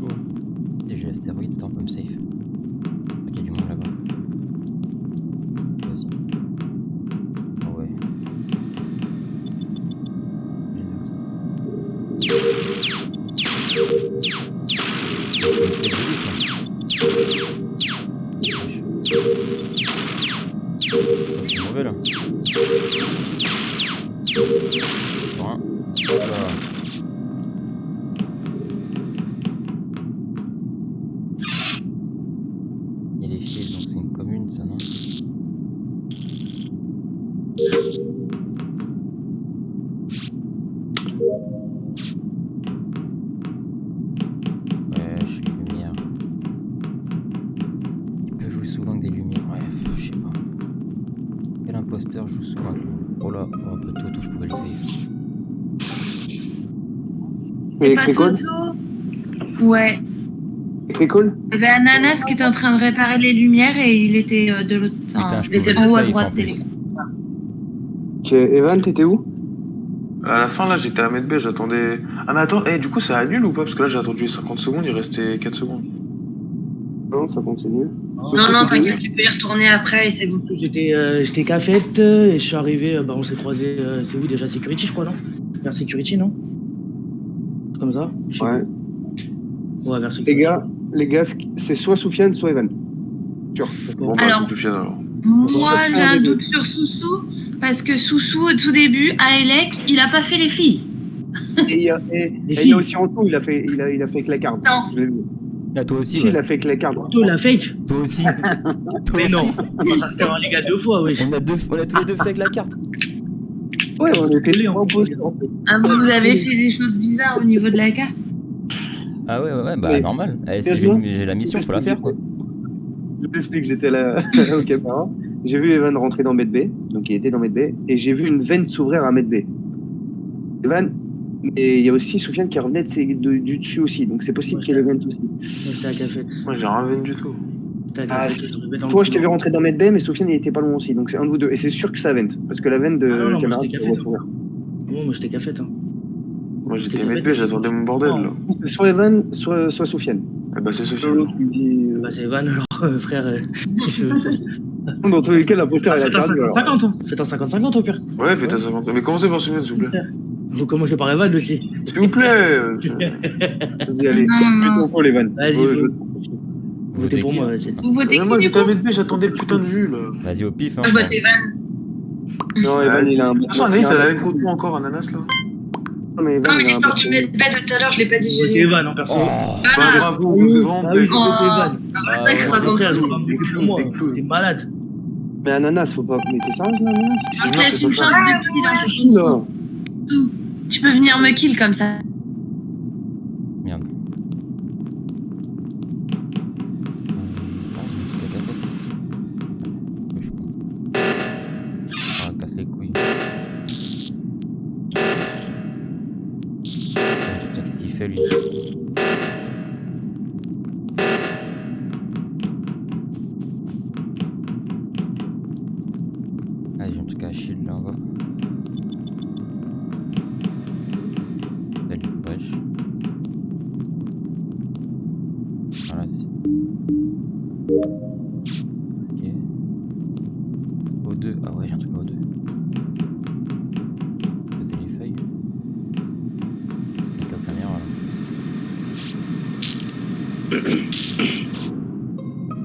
Oh. Déjà astéroïde, attends, on peut me safe. Il y a du monde là-bas. Vas-y. Oh ouais. Je suis mauvais là. Bon. Hop là. Il y a les fils, donc c'est une commune, ça, non? Ouais, je suis lumière. Il peut jouer souvent avec des lumières. Ouais, je sais pas. Quel imposteur joue souvent avec... Oh là, oh, bah, Toto, je pouvais le save. Et Pas Cricole? Toto. Ouais. Cricole? Il y avait Ananas qui était en train de réparer les lumières et il était de l'autre. Putain, je il était pouvais en le haut à save, droite en des plus. l'écran. Ok, Evan, t'étais où? À la fin, là, j'étais à Medbay, j'attendais. Ah, mais attends, du coup, ça annule ou pas? Parce que là, j'ai attendu 50 secondes, il restait 4 secondes. Non, ça continue. Non, t'inquiète, tu peux y retourner après et c'est bon. J'étais cafette et je suis arrivé, bah on s'est croisé, c'est où déjà? Security je crois, non? Vers Security, non? Comme ça? Je sais Ouais. pas. Ouais, vers Security. Les gars, c'est soit Soufiane, soit Evan. Sûr. Bon, bah, Alors- tout fier alors. Moi, j'ai un doute sur Soussou parce que Soussou, au tout début, à Elec, il a pas fait les filles. Et il y a, il y a aussi Anto, il a fait avec la carte. Non. Je l'ai vu. Ah, toi aussi, Si, ouais. il a fait avec la carte. Toi, la fake? Toi aussi. Toi Mais aussi. non! C'était un les gars 2 fois, wesh. On a tous les deux fait avec la carte. Ouais, on était Télé, en trois fait. postes, en fait. Ah, vous avez fait des choses bizarres au niveau de la carte. Ah ouais, bah Mais- normal. Eh, Bien sûr. j'ai la mission, faut la faire quoi. Je t'explique, j'étais là aux caméras. J'ai vu Evan rentrer dans Medbay, donc il était dans Medbay, et j'ai vu une veine s'ouvrir à Medbay. Evan, et il y a aussi Soufiane qui revenait du dessus aussi, donc c'est possible qu'il y ait les veines aussi. Moi, j'étais à Cafette. Moi, j'ai rien vu du tout. J'étais à Ah, Cafette, je revais dans le toi, je t'ai vu couloir. rentrer dans Medbay, mais Soufiane, il était pas loin aussi, donc c'est un de vous deux. Et c'est sûr que ça vente, parce que la veine de Ah non, moi, caméra, j'étais tu Cafette, vas s'ouvrir. Moi, j'étais Cafette. Hein. Moi, j'étais J'étais Medbay, j'attendais mon bordel, là. C'est soit Evan, soit Soufiane. Eh bah, c'est Sophie. L'autre, il me dit, Bah, c'est Evan, alors, frère. Dans tous les cas, la poster, elle a Faites un perdu. alors. 50-50, hein. Faites un 50-50 au pire. Ouais, faites à 50. Mais commencez par Sofiane, s'il vous plaît. Vous commencez par Evan aussi. S'il vous plaît. Vas-y, allez. Non, Mets non. ton call, Evan. Vas-y, Ouais, votez pour moi, vas-y. Vous votez Moi, qui, du j'étais à coup? Medbay, j'attendais le putain de jus, là. Vas-y au pif. Hein, Moi, je vote Evan. Non, Evan, il a un. De toute façon, Anaïs, elle a avec contre moi encore, Ananas, là. Non, mais Evan, Non, mais il a un. l'histoire du Medbay de tout à l'heure, je l'ai pas Votez digéré. Evan, en perso. Bah, Voilà. bravo, vous êtes vraiment Ah oui, j'ai bête. voté Evan. Ah, ouais. d'accord, Mon comme ça. frère, je vais pas me voter pour moi. Des clous. T'es malade. Mais Ananas, faut pas. Mais t'es sérieux, là, Ananas? Je te Non, laisse c'est une pas chance ça. de kill. hein. Chou, là. Tu peux venir me kill comme ça. Merde. Ah, casse les couilles. Putain, qu'est-ce qu'il fait lui? Ah, j'ai un truc à shield là en bas. Salut, wesh. Voilà, c'est. Ok. O2. Ah ouais, j'ai un truc à O2. C'est les feuilles. Avec la caméra là.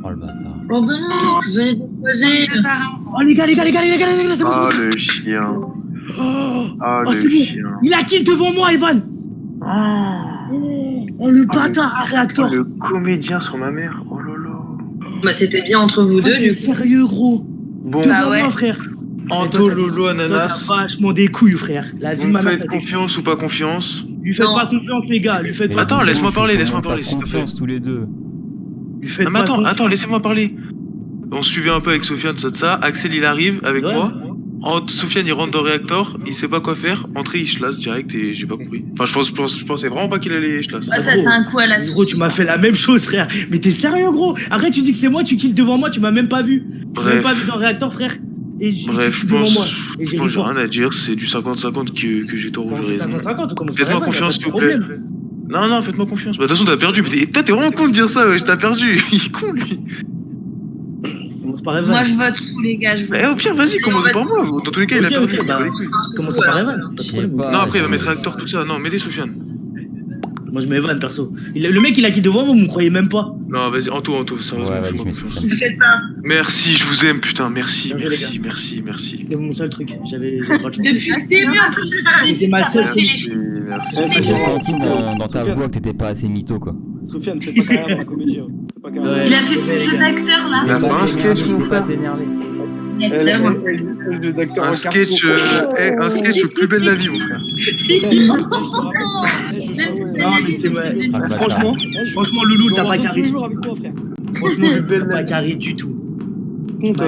Oh le bâtard. Oh ben non, je venais de me poser. Deux par un. Oh, les gars, c'est bon, c'est bon. Ah, le chien. Oh, Ah, oh, le c'est bon. chien. Il a kill devant moi, Evan. Ah. Oh, le bâtard à Oh, réacteur. le comédien sur ma mère. Oh là là. Bah, c'était bien entre vous deux, T'es du coup. sérieux, gros. Bon, Devant Bah ouais. moi, frère. Anto, Lolo, Toi, Ananas. t'as vachement des couilles, frère. La vie Vous de ma me mère, faites t'as des couilles. confiance ou pas confiance? Lui faites Non. pas confiance, les gars. Lui faites Mais pas Attends, vous, confiance. laisse-moi parler, comment laisse-moi t'as parler, s'il te plaît. confiance tous les deux. Lui faites Ah, mais pas attends, confiance. attends, laissez-moi parler. On suivait un peu avec Sofiane, ça de ça. Axel, il arrive avec Ouais. moi. Sofiane, il rentre dans le réacteur, il sait pas quoi faire. Entrée, il chlasse direct et j'ai pas compris. Enfin, je pensais vraiment pas qu'il allait chlasse. Ah, ça, c'est un coup à la Gros, tu m'as fait la même chose, frère. Mais t'es sérieux, gros? Arrête, tu dis que c'est moi, tu kills devant moi, tu m'as même pas vu. Tu m'as même pas vu dans le réacteur, frère. Et tu Bref, kills je devant pense, moi. Et je j'ai pense que j'ai report. rien à dire, c'est du 50-50 que j'ai tort ou Bon, j'aurais c'est raison. 50-50, comment ça Faites-moi va, confiance, y a s'il pas vous de plaît. problème. Non, faites-moi confiance. Bah, de toute façon, t'as perdu. Mais toi, t'es vraiment con de dire ça, wesh, t'as perdu. Il est con, lui. Commence par Evan. Moi, je vote sous, les gars. Je vote. Eh, au pire, vas-y, commence par moi. Dans tous les cas, il a Ok, perdu. ok, bah, les couilles. commence par Evan. Pas de Je sais problème. pas. Non, après, il va mettre réacteur, tout ça. Non, mettez Sofiane. Moi, je mets Evan, perso. Le mec, il a kill devant moi, vous me croyez même pas. Non, vas-y, Anto, sérieusement. Ouais, vas-y, fais-moi je mets confiance. Sofiane. Ne faites pas. Merci, je vous aime, putain, merci, Bien joué, les gars. merci. C'est mon seul truc. J'avais pas de chance. Depuis le début, en plus. Depuis C'était que ma t'as seule pas fait les Merci, films. merci. J'ai senti dans ta voix que t'étais pas assez mytho quoi. Sofiane, c'est pas carrière dans la comédie. Hein. C'est pas carrière. Ouais. Il a fait son jeu d'acteur, là. Il a pas un sketch, mon frère. pas énervé. Le docteur Un en sketch, carton. un sketch le plus belle de la vie, mon frère. Non, mais c'est vrai. Ah, le Franchement, franchement, Loulou, t'as pas carré. toujours avec toi, frère. Franchement, t'as pas carré du tout. Contre,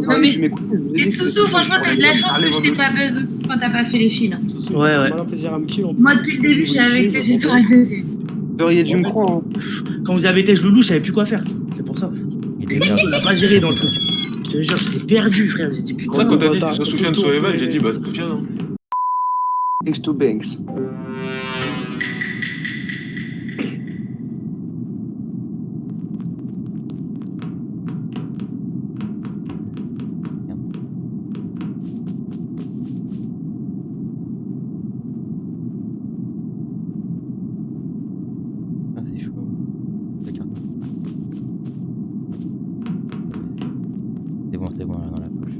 Non, mais- tu m'écoutes, je vous ai Et dit Soussou, franchement, t'as de la chance que je t'ai pas buzz aussi quand t'as pas fait les fils. hein. Ouais, ouais. Malin plaisir à me kill. Moi, depuis le début, je suis avec tes étoiles. Vous auriez dû me croire. Hein. Quand vous avez été Loulou, je savais plus quoi faire. C'est pour ça. Il Et est moi, on l'a pas géré dans le truc. Je te jure, j'étais perdu, frère. J'ai dit C'est pour ça putain. que quand t'as dit que soit Sofiane, soit Evan, j'ai dit bah c'est Sofiane. Hein. Thanks to Banks. Ah, c'est chaud. D'accord. C'est bon là dans la poche.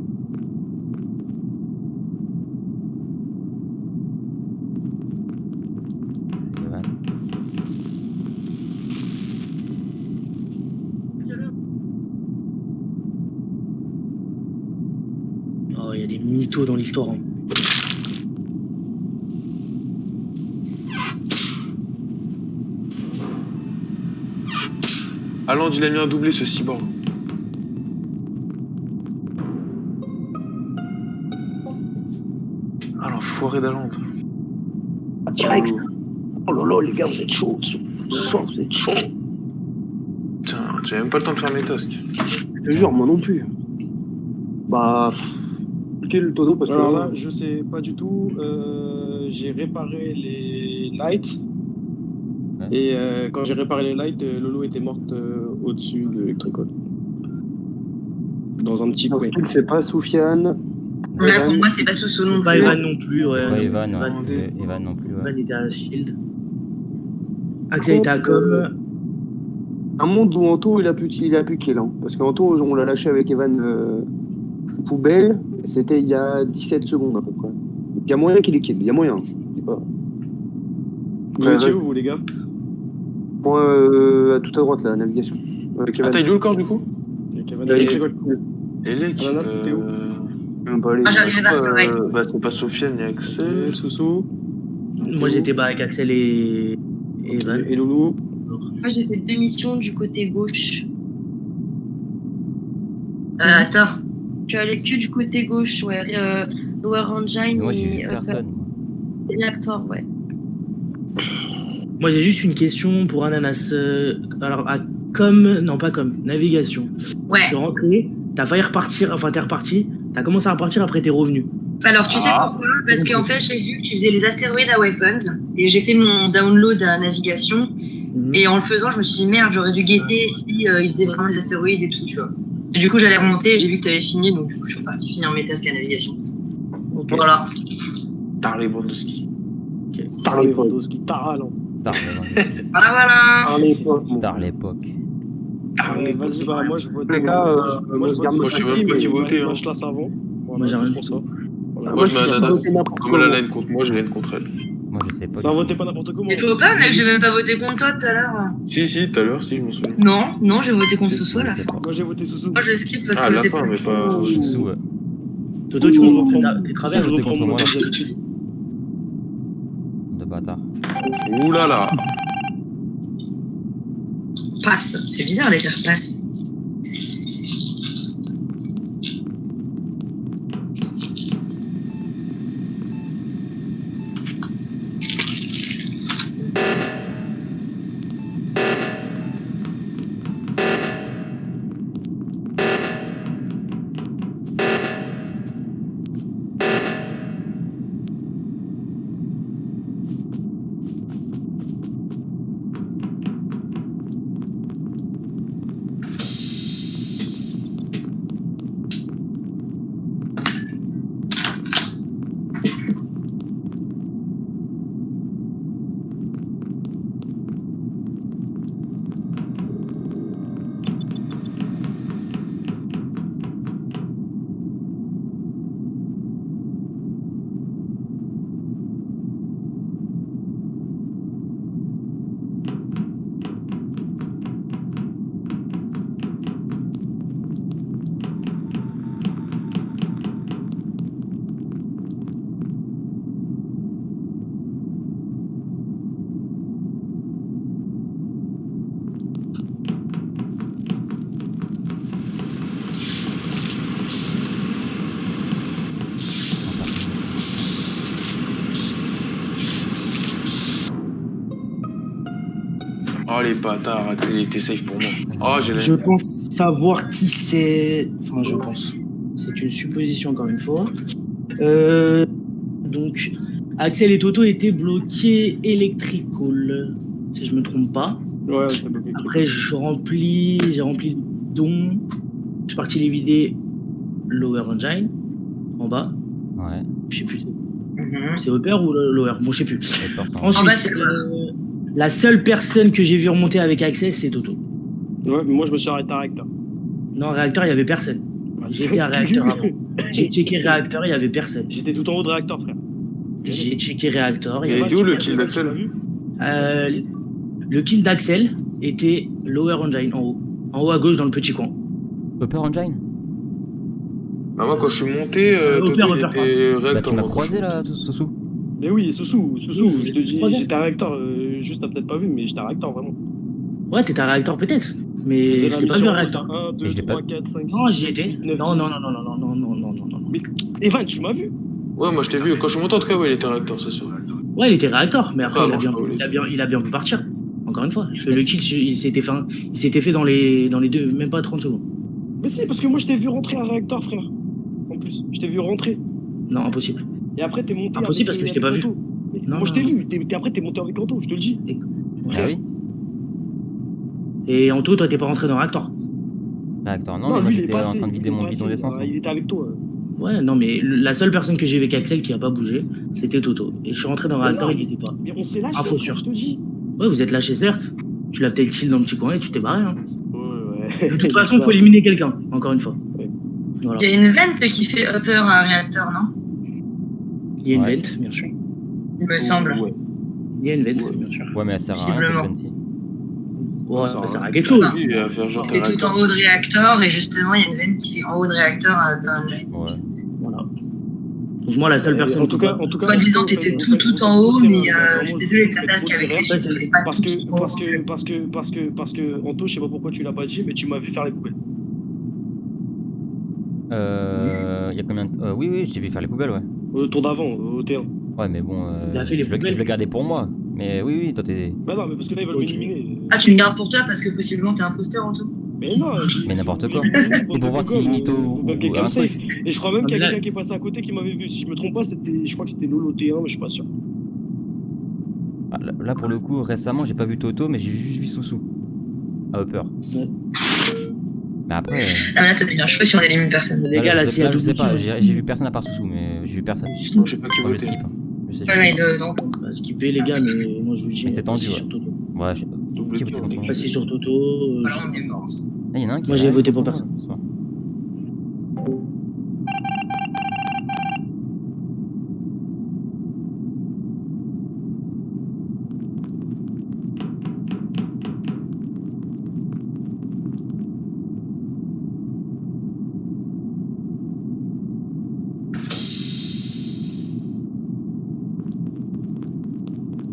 C'est Evan. Oh, il y a des mythos dans l'histoire. Hein. Allende, il a mis un doublé ce cyborg. enfoiré d'Alande. Direct. Oh là là, les gars, vous êtes chauds. Ce soir, vous êtes chauds. Putain, j'ai même pas le temps de faire mes tasks. Je te jure, moi non plus. Bah. Quel Todo parce que. Alors là, je sais pas du tout. J'ai réparé les lights. Ouais. Et quand j'ai réparé les lights, Lolo était morte au-dessus de l'électricole. Dans un petit coin. C'est pas Soufiane. Ouais, pour moi, c'est pas Soso non Pas plus. Evan non plus, ouais. Ouais, Evan Evan non plus. Ouais. Evan était à Shield. Axel était à Com. Un monde où Anto il a pu kill. Hein. Parce qu'Anto, on l'a lâché avec Evan poubelle. C'était il y a 17 secondes à peu près. Il y a moyen qu'il ait kill. Il y a moyen. Je dis pas. Vous étiez où, vous, les gars? Moi, à tout à droite, là, navigation. Avec Evan. Attends, il est où le corps du coup? Avec Evan Il y a et les- l'électricole. Et Lek Ananas, t'étais où? Ah, j'arrivais vers Storage. Bah, c'est pas Sofiane, il y a Axel. Soso. Moi, j'étais pas avec Axel et Evan. Et Lolo. Moi, j'ai fait 2 missions du côté gauche. Attends. Je suis allée que du côté gauche, ouais. Lower Engine Moi, j'ai et vu personne. Reactor, ouais. Moi, j'ai juste une question pour Ananas. Alors, à Com, non pas Com, navigation. Ouais. Tu es rentré, t'as failli repartir, enfin, t'es reparti, t'as commencé à repartir, après t'es revenu. Alors, tu sais pourquoi? Parce qu'en fait, j'ai vu que tu faisais les astéroïdes à Weapons et j'ai fait mon download à navigation. Et en le faisant, je me suis dit merde, j'aurais dû guetter si il faisait vraiment les astéroïdes et tout, tu vois. Et du coup, j'allais remonter, j'ai vu que t'avais fini, donc du coup, je suis reparti finir mes tasks à navigation. Ok. Voilà. T'as les bandes de ski. Tard Lewandowski. Tard Haaland. Tard Voilà. l'époque. Vas-y, bah, moi, je vote. Les gars, moi, je garde Moi, je sais même pas qui voter. Hein. Je laisse avant. Moi, j'ai rien pour du ça. tout. Voilà. Moi, je mets je Ananas. voté n'importe Comme quoi. elle a la haine contre moi, j'ai la haine contre elle. Moi, je sais pas. Bah, votez pas n'importe comment. Et toi pas, mec, j'ai même pas voté contre toi tout à l'heure. Si, tout à l'heure, si, je m'en souviens. Non, j'ai voté contre Soso à la fin. Moi, j'ai voté Soso. Moi, je skip parce Ah, à que je la sais fin, pas. mais pas. Sous, ouais. Toto, tu comprends tes travers. voté contre moi. D'habitude. De bâtard. Ouh là là. Passe. C'est bizarre d'écrire passe. Oh les bâtards, Axel il était safe pour moi. Oh j'ai la Je pense savoir qui c'est. Enfin, je pense. C'est une supposition, encore une fois. Donc, Axel et Toto étaient bloqués electrical, si je me trompe pas. Ouais, c'est bloqué. Après, j'ai rempli le don. Je suis parti les vider Lower Engine, en bas. Ouais. Je sais plus. C'est Upper ou Lower? Bon, je sais plus. C'est peur, ça. Ensuite, En bas, c'est la seule personne que j'ai vu remonter avec Axel, c'est Toto. Ouais, mais moi, je me suis arrêté à réacteur. Non, réacteur, il y avait personne. J'ai été à réacteur avant. J'ai checké réacteur, il y avait personne. J'étais tout en haut de réacteur, frère. J'ai checké réacteur. Il était où le kill d'Axel? Le kill d'Axel était Lower Engine, en haut. En haut à gauche, dans le petit coin. Upper Engine. Bah moi quand je suis monté, Toto Upper, il Upper, était Bah, réacteur. tu m'as croisé là, Sousou. Mais oui, Sousou, je te dis, Troisième. j'étais à réacteur. Juste, t'as peut-être pas vu, mais j'étais à réacteur, vraiment. Ouais, t'étais à réacteur peut-être. Mais je l'ai pas vu à réacteur. 1, 2, je l'ai 3, pas- 4, 5, 6. Non, j'y étais. 9, Non, 10. non. Mais Evan, tu m'as vu? Ouais, moi je t'ai vu, quand je suis monté en tout cas, ouais, il était réacteur, c'est sûr. Ouais, il était réacteur, mais après, Ah, il, a non, bien, je sais pas, il a bien pu partir. Encore une fois. Parce que le kill, il s'était fait dans les deux, même pas 30 secondes. Mais si, parce que moi je t'ai vu rentrer à réacteur, frère. En plus, je t'ai vu rentrer. Non, impossible. Et après, t'es monté. Impossible parce que je t'ai pas vu. Non, moi je t'ai vu. Après, t'es monté avec Anto, je te le dis. Ah oui. Et Anto, toi, t'es pas rentré dans réacteur. Réacteur, non, mais moi lui, il est j'étais en passé, train de vider il est mon passé, bidon d'essence. Il était avec toi. Ouais, non, mais la seule personne que j'ai vu avec Axel qui a pas bougé, c'était Toto. Et je suis rentré dans le réacteur, il y était pas. Mais on s'est lâché, Info sûr. je te dis. Ouais, vous êtes lâché, certes. Tu l'as peut-être chill dans le petit coin et tu t'es barré. Hein. Ouais. De toute façon, il faut éliminer quelqu'un, encore une fois. Voilà. Il y a une vente qui fait upper à un réacteur, non? Il y a une vente, bien sûr. Il me semble. Ouais. Il y a une vente, bien sûr. Ouais, mais elle sert à rien, Visiblement. cette vente-ci. Ouais, ça sert à quelque chose. Oui, il va faire genre C'est tout en haut de réacteur, et justement, il y a une vente qui fait en haut de réacteur à upper engine. Ouais. Voilà. Donc moi, la seule personne... En tout cas, Toi, disant, t'étais tout en haut, mais je suis désolé, ta task avec les chiffres, c'est pas parce tout en haut. que Anto, je sais pas pourquoi tu l'as pas dit, mais tu m'as vu faire les poubelles. Il y a combien de... oui, j'ai vu faire les poubelles, ouais. Au tour d'avant, au T1. Ouais, mais bon, Il a fait les je poubelles. le gardais pour moi. Mais oui, toi t'es... Bah non, mais parce que là, ils veulent m'éliminer. Ah, tu me gardes pour toi parce que possiblement t'es imposteur en tout. Mais non, Mais n'importe quoi. C'est pour voir si Nito ou quelqu'un un safe. truc. Et je crois même qu'il y a Ah, mais là- quelqu'un qui est passé à côté qui m'avait vu. Si je me trompe pas, je crois que c'était Lolo T1, mais je suis pas sûr. Ah, là, pour le coup, récemment, j'ai pas vu Toto, mais j'ai juste vu Soussou. À Upper. Ouais. Mais après... Ah, mais là, ça devient chaud si on élimine personne. Les gars, là, je s'il y a je sais double pas, kill, j'ai vu personne à part Soussou, mais j'ai vu personne. Je sais pas qui Moi, je voter. skip. Hein. Je sais, Ouais, mais donc, bah, skipper les gars, mais moi je vous le dis. Mais c'est tendu, passez ouais. sur Toto. Ouais, Double qui a kill, voté on est contre moi? Passez sur Toto. voilà, on est mort. Ah, y en a un qui Moi, a j'ai rien voté pour moi, personne. ce soir.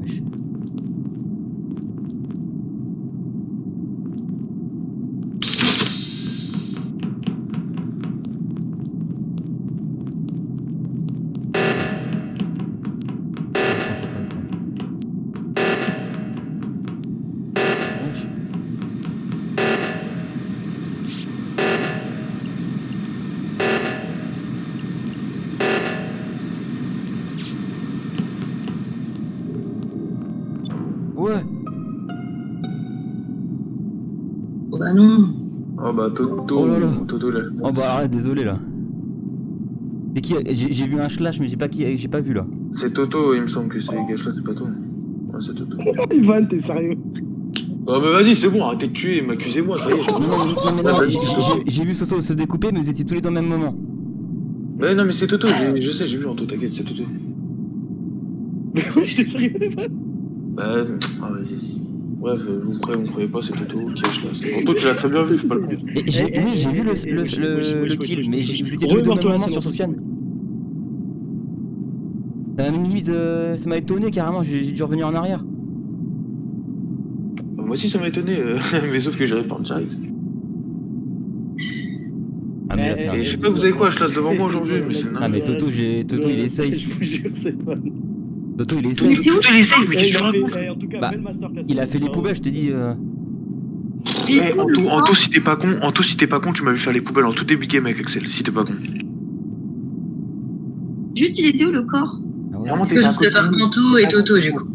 Wesh. Wesh. Ouais. Oh bah non. Ah bah Toto, Oh là là. Toto là. Oh bah arrête, désolé là. C'est qui? J'ai vu un slash, mais j'ai pas vu là. C'est Toto, il me semble que c'est Gash là, c'est pas toi. Ouais, c'est Toto. Ivan, t'es sérieux? Oh mais vas-y, c'est bon, arrêtez de tuer, m'accusez-moi, ça y est. Non, mais Ouais, non, vas-y, c'est Toto. j'ai vu Soso se découper, mais vous étiez tous les deux au même moment. Mais non, mais c'est Toto, je sais, j'ai vu Anto, t'inquiète, c'est Toto. J'étais sérieux, Ivan? Bah, ah vas-y. Bref, vous me croyez pas, c'est Toto, Cash là. Anto, tu l'as très bien vu, c'est pas le coup. Oui, j'ai vu le kill, mais vous étiez tous les deux au même moment sur Sofiane. Limite, ça m'a étonné carrément, j'ai dû revenir en arrière. Moi aussi ça m'a étonné, mais sauf que j'arrive par direct. Ah mais là c'est Et je sais pas, vous avez quoi, je laisse devant moi aujourd'hui, mais c'est Ah mais Toto, il est safe. Je vous jure, c'est pas. Toto il est Mais safe. t'es où? Toto il est safe, mais qu'est-ce que tu racontes? En tout cas, Bah, belle masterclass. Il a fait les poubelles, je te dis. Eh, Anto, si t'es pas con, tu m'as vu faire les poubelles en tout début de game avec Axel, si t'es pas con. Juste, il était où le corps? Ah ouais. Vraiment, Est-ce que je serais pas Anto et Toto du coup?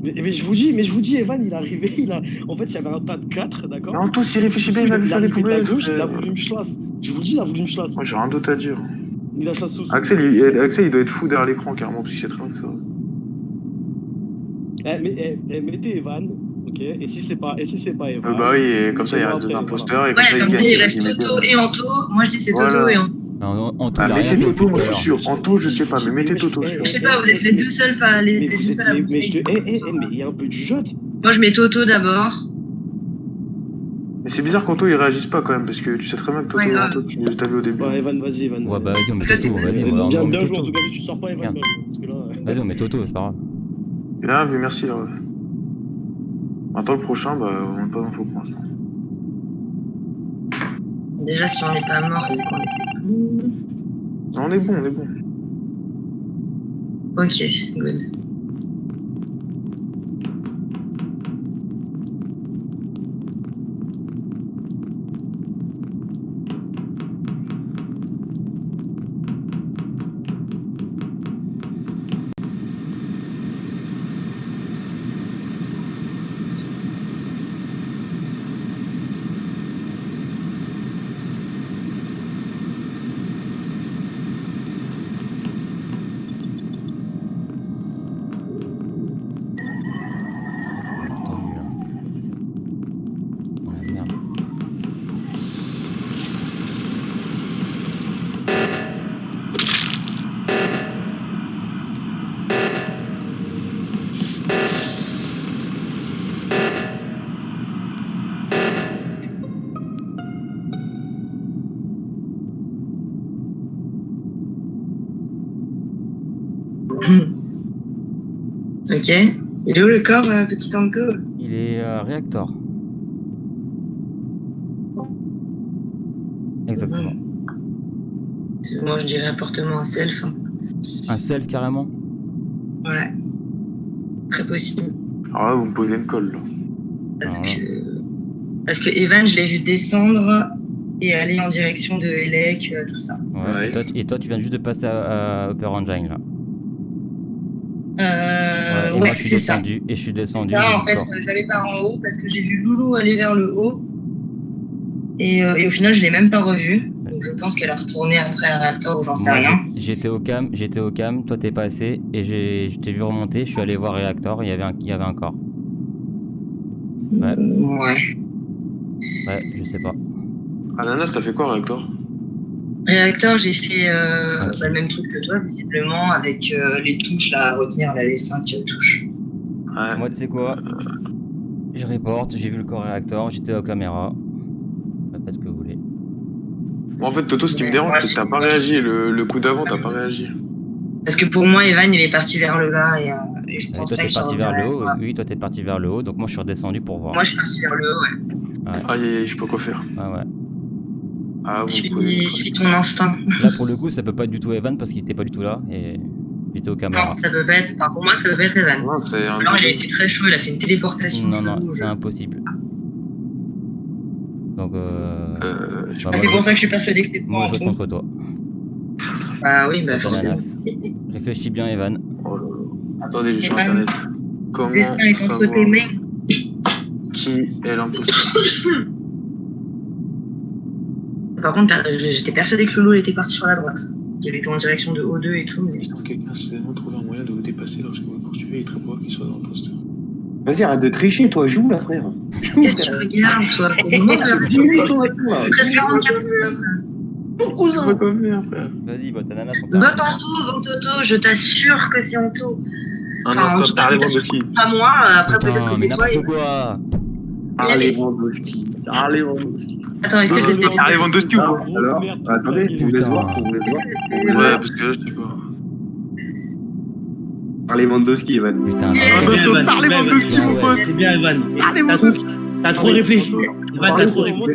Mais je vous dis, Evan, il est arrivé, en fait, il y avait un tas de 4, d'accord? Mais Anto, s'il réfléchit bien, il va vu faire les poubelles. Gauche, il a voulu me chlasse. Je vous dis, il a voulu me chlasse. Moi j'ai rien d'autre à dire. Il a chassé sous. Axel, il doit être fou derrière l'écran carrément, parce qu'il sait très bien que ça. Mettez Evan, ok? Et si c'est pas Evan. Bah oui, et comme ça il y a deux imposteurs, et comme Ouais, ça comme il dit, il gagne. reste Toto et Anto. Moi je dis c'est Toto Voilà. et Anto. Anto, Ah, il a rien mettez fait Toto, depuis moi tout je à suis l'heure. sûr. Anto, je sais pas, mais mettez Toto. Je sais pas, vous êtes les deux seuls, enfin les deux seuls à mais bouger. mais il y a un peu de jeu. Moi je mets Toto d'abord. Mais c'est bizarre qu'Anto il réagisse pas quand même, parce que tu sais très bien que Toto Ouais, et grave. Anto, tu les as vu au début. Ouais, Evan, vas-y, Evan. Ouais bah vas-y on met Parce que Toto, vas-y Bien on met joué, en Toto. tout cas, si tu sors pas Evan, Merde. bien joué, parce que là. Vas-y on met Toto, c'est pas grave. Bien vu, merci la ref. Maintenant le prochain, bah on n'a pas d'infos pour l'instant. Déjà si on n'est pas mort, c'est qu'on était. On est bon, on est bon. Ok, good. Ok. Il est où le corps, petit Anto? Il est réacteur. Exactement. Moi, je dirais fortement un self. Hein. Un self carrément? Ouais. Très possible. Alors là, vous me posez une colle, là. Parce que Evan, je l'ai vu descendre et aller en direction de Elec, tout ça. Ouais. Et toi, tu viens juste de passer à Upper Engine là. Et moi, je suis descendu. Et je suis descendu. Ça, en fait, j'allais par en haut parce que j'ai vu Loulou aller vers le haut. Et au final, je l'ai même pas revu. Donc je pense qu'elle a retourné après un réacteur ou j'en sais rien. J'étais au cam, toi t'es passé et je t'ai vu remonter, je suis allé voir réacteur, il y avait un corps. Ouais. Ouais, je sais pas. Ananas, t'as fait quoi, réacteur? Réacteur, j'ai fait le même truc que toi, visiblement, avec les touches là, à retenir là, les 5 touches. Ouais. Moi, tu sais quoi? Je reporte, j'ai vu le corps réacteur, j'étais aux caméras. Faites ce que vous voulez. Bon, en fait, Toto, ce qui me dérange, c'est que t'as pas réagi. Le coup d'avant, t'as pas réagi. Parce que pour moi, Evan, il est parti vers le bas et je pense toi, pas t'es qu'il parti vers le haut. Oui, toi, t'es parti vers le haut, donc moi, je suis redescendu pour voir. Moi, je suis parti vers le haut, ouais. Aïe, je sais pas quoi faire. Ouais. Ah, vous suis ton instinct. Là, pour le coup, ça peut pas être du tout Evan parce qu'il était pas du tout là et j'étais aux caméras. Non, ça peut pas être. Enfin, pour moi, ça peut pas être Evan. Non, alors, il a été très chaud, il a fait une téléportation. Non, c'est impossible. Donc, c'est pour ça que je suis persuadé que c'est toi. Moi, je vote contre toi. Bah oui, bah forcément. Réfléchis bien, Evan. Oh là là. Attendez, je suis sur internet. Comment le destin est entre tes mains. Qui est l'imposteur? Par contre, j'étais persuadé que Loulou était parti sur la droite. Qu'il était en direction de O2 et tout. Mais... Quelqu'un s'est vraiment trouvé un moyen de vous dépasser lorsque vous poursuivez, il est très probable qu'il soit dans l'imposteur. Vas-y, arrête de tricher, toi, joue là, frère. Qu'est-ce que tu regardes, toi? C'est le moment de 10 minutes, on va tout là. 13h44. Vas-y, vote Ananas. Vote Anto, Toto, je t'assure que c'est Anto. Enfin, stop, Lewandowski. Pas moi, après peut-être que c'est toi. N'importe quoi. Lewandowski. Attends, est-ce que c'était Lewandowski ou pas? Alors, attendez, vous voulez voir. Ouais, parce que là, je sais pas. Lewandowski, Evan. Putain, Lewandowski, mon pote. C'est bien, Evan. T'as trop réfléchi. Evan, t'as trop réfléchi.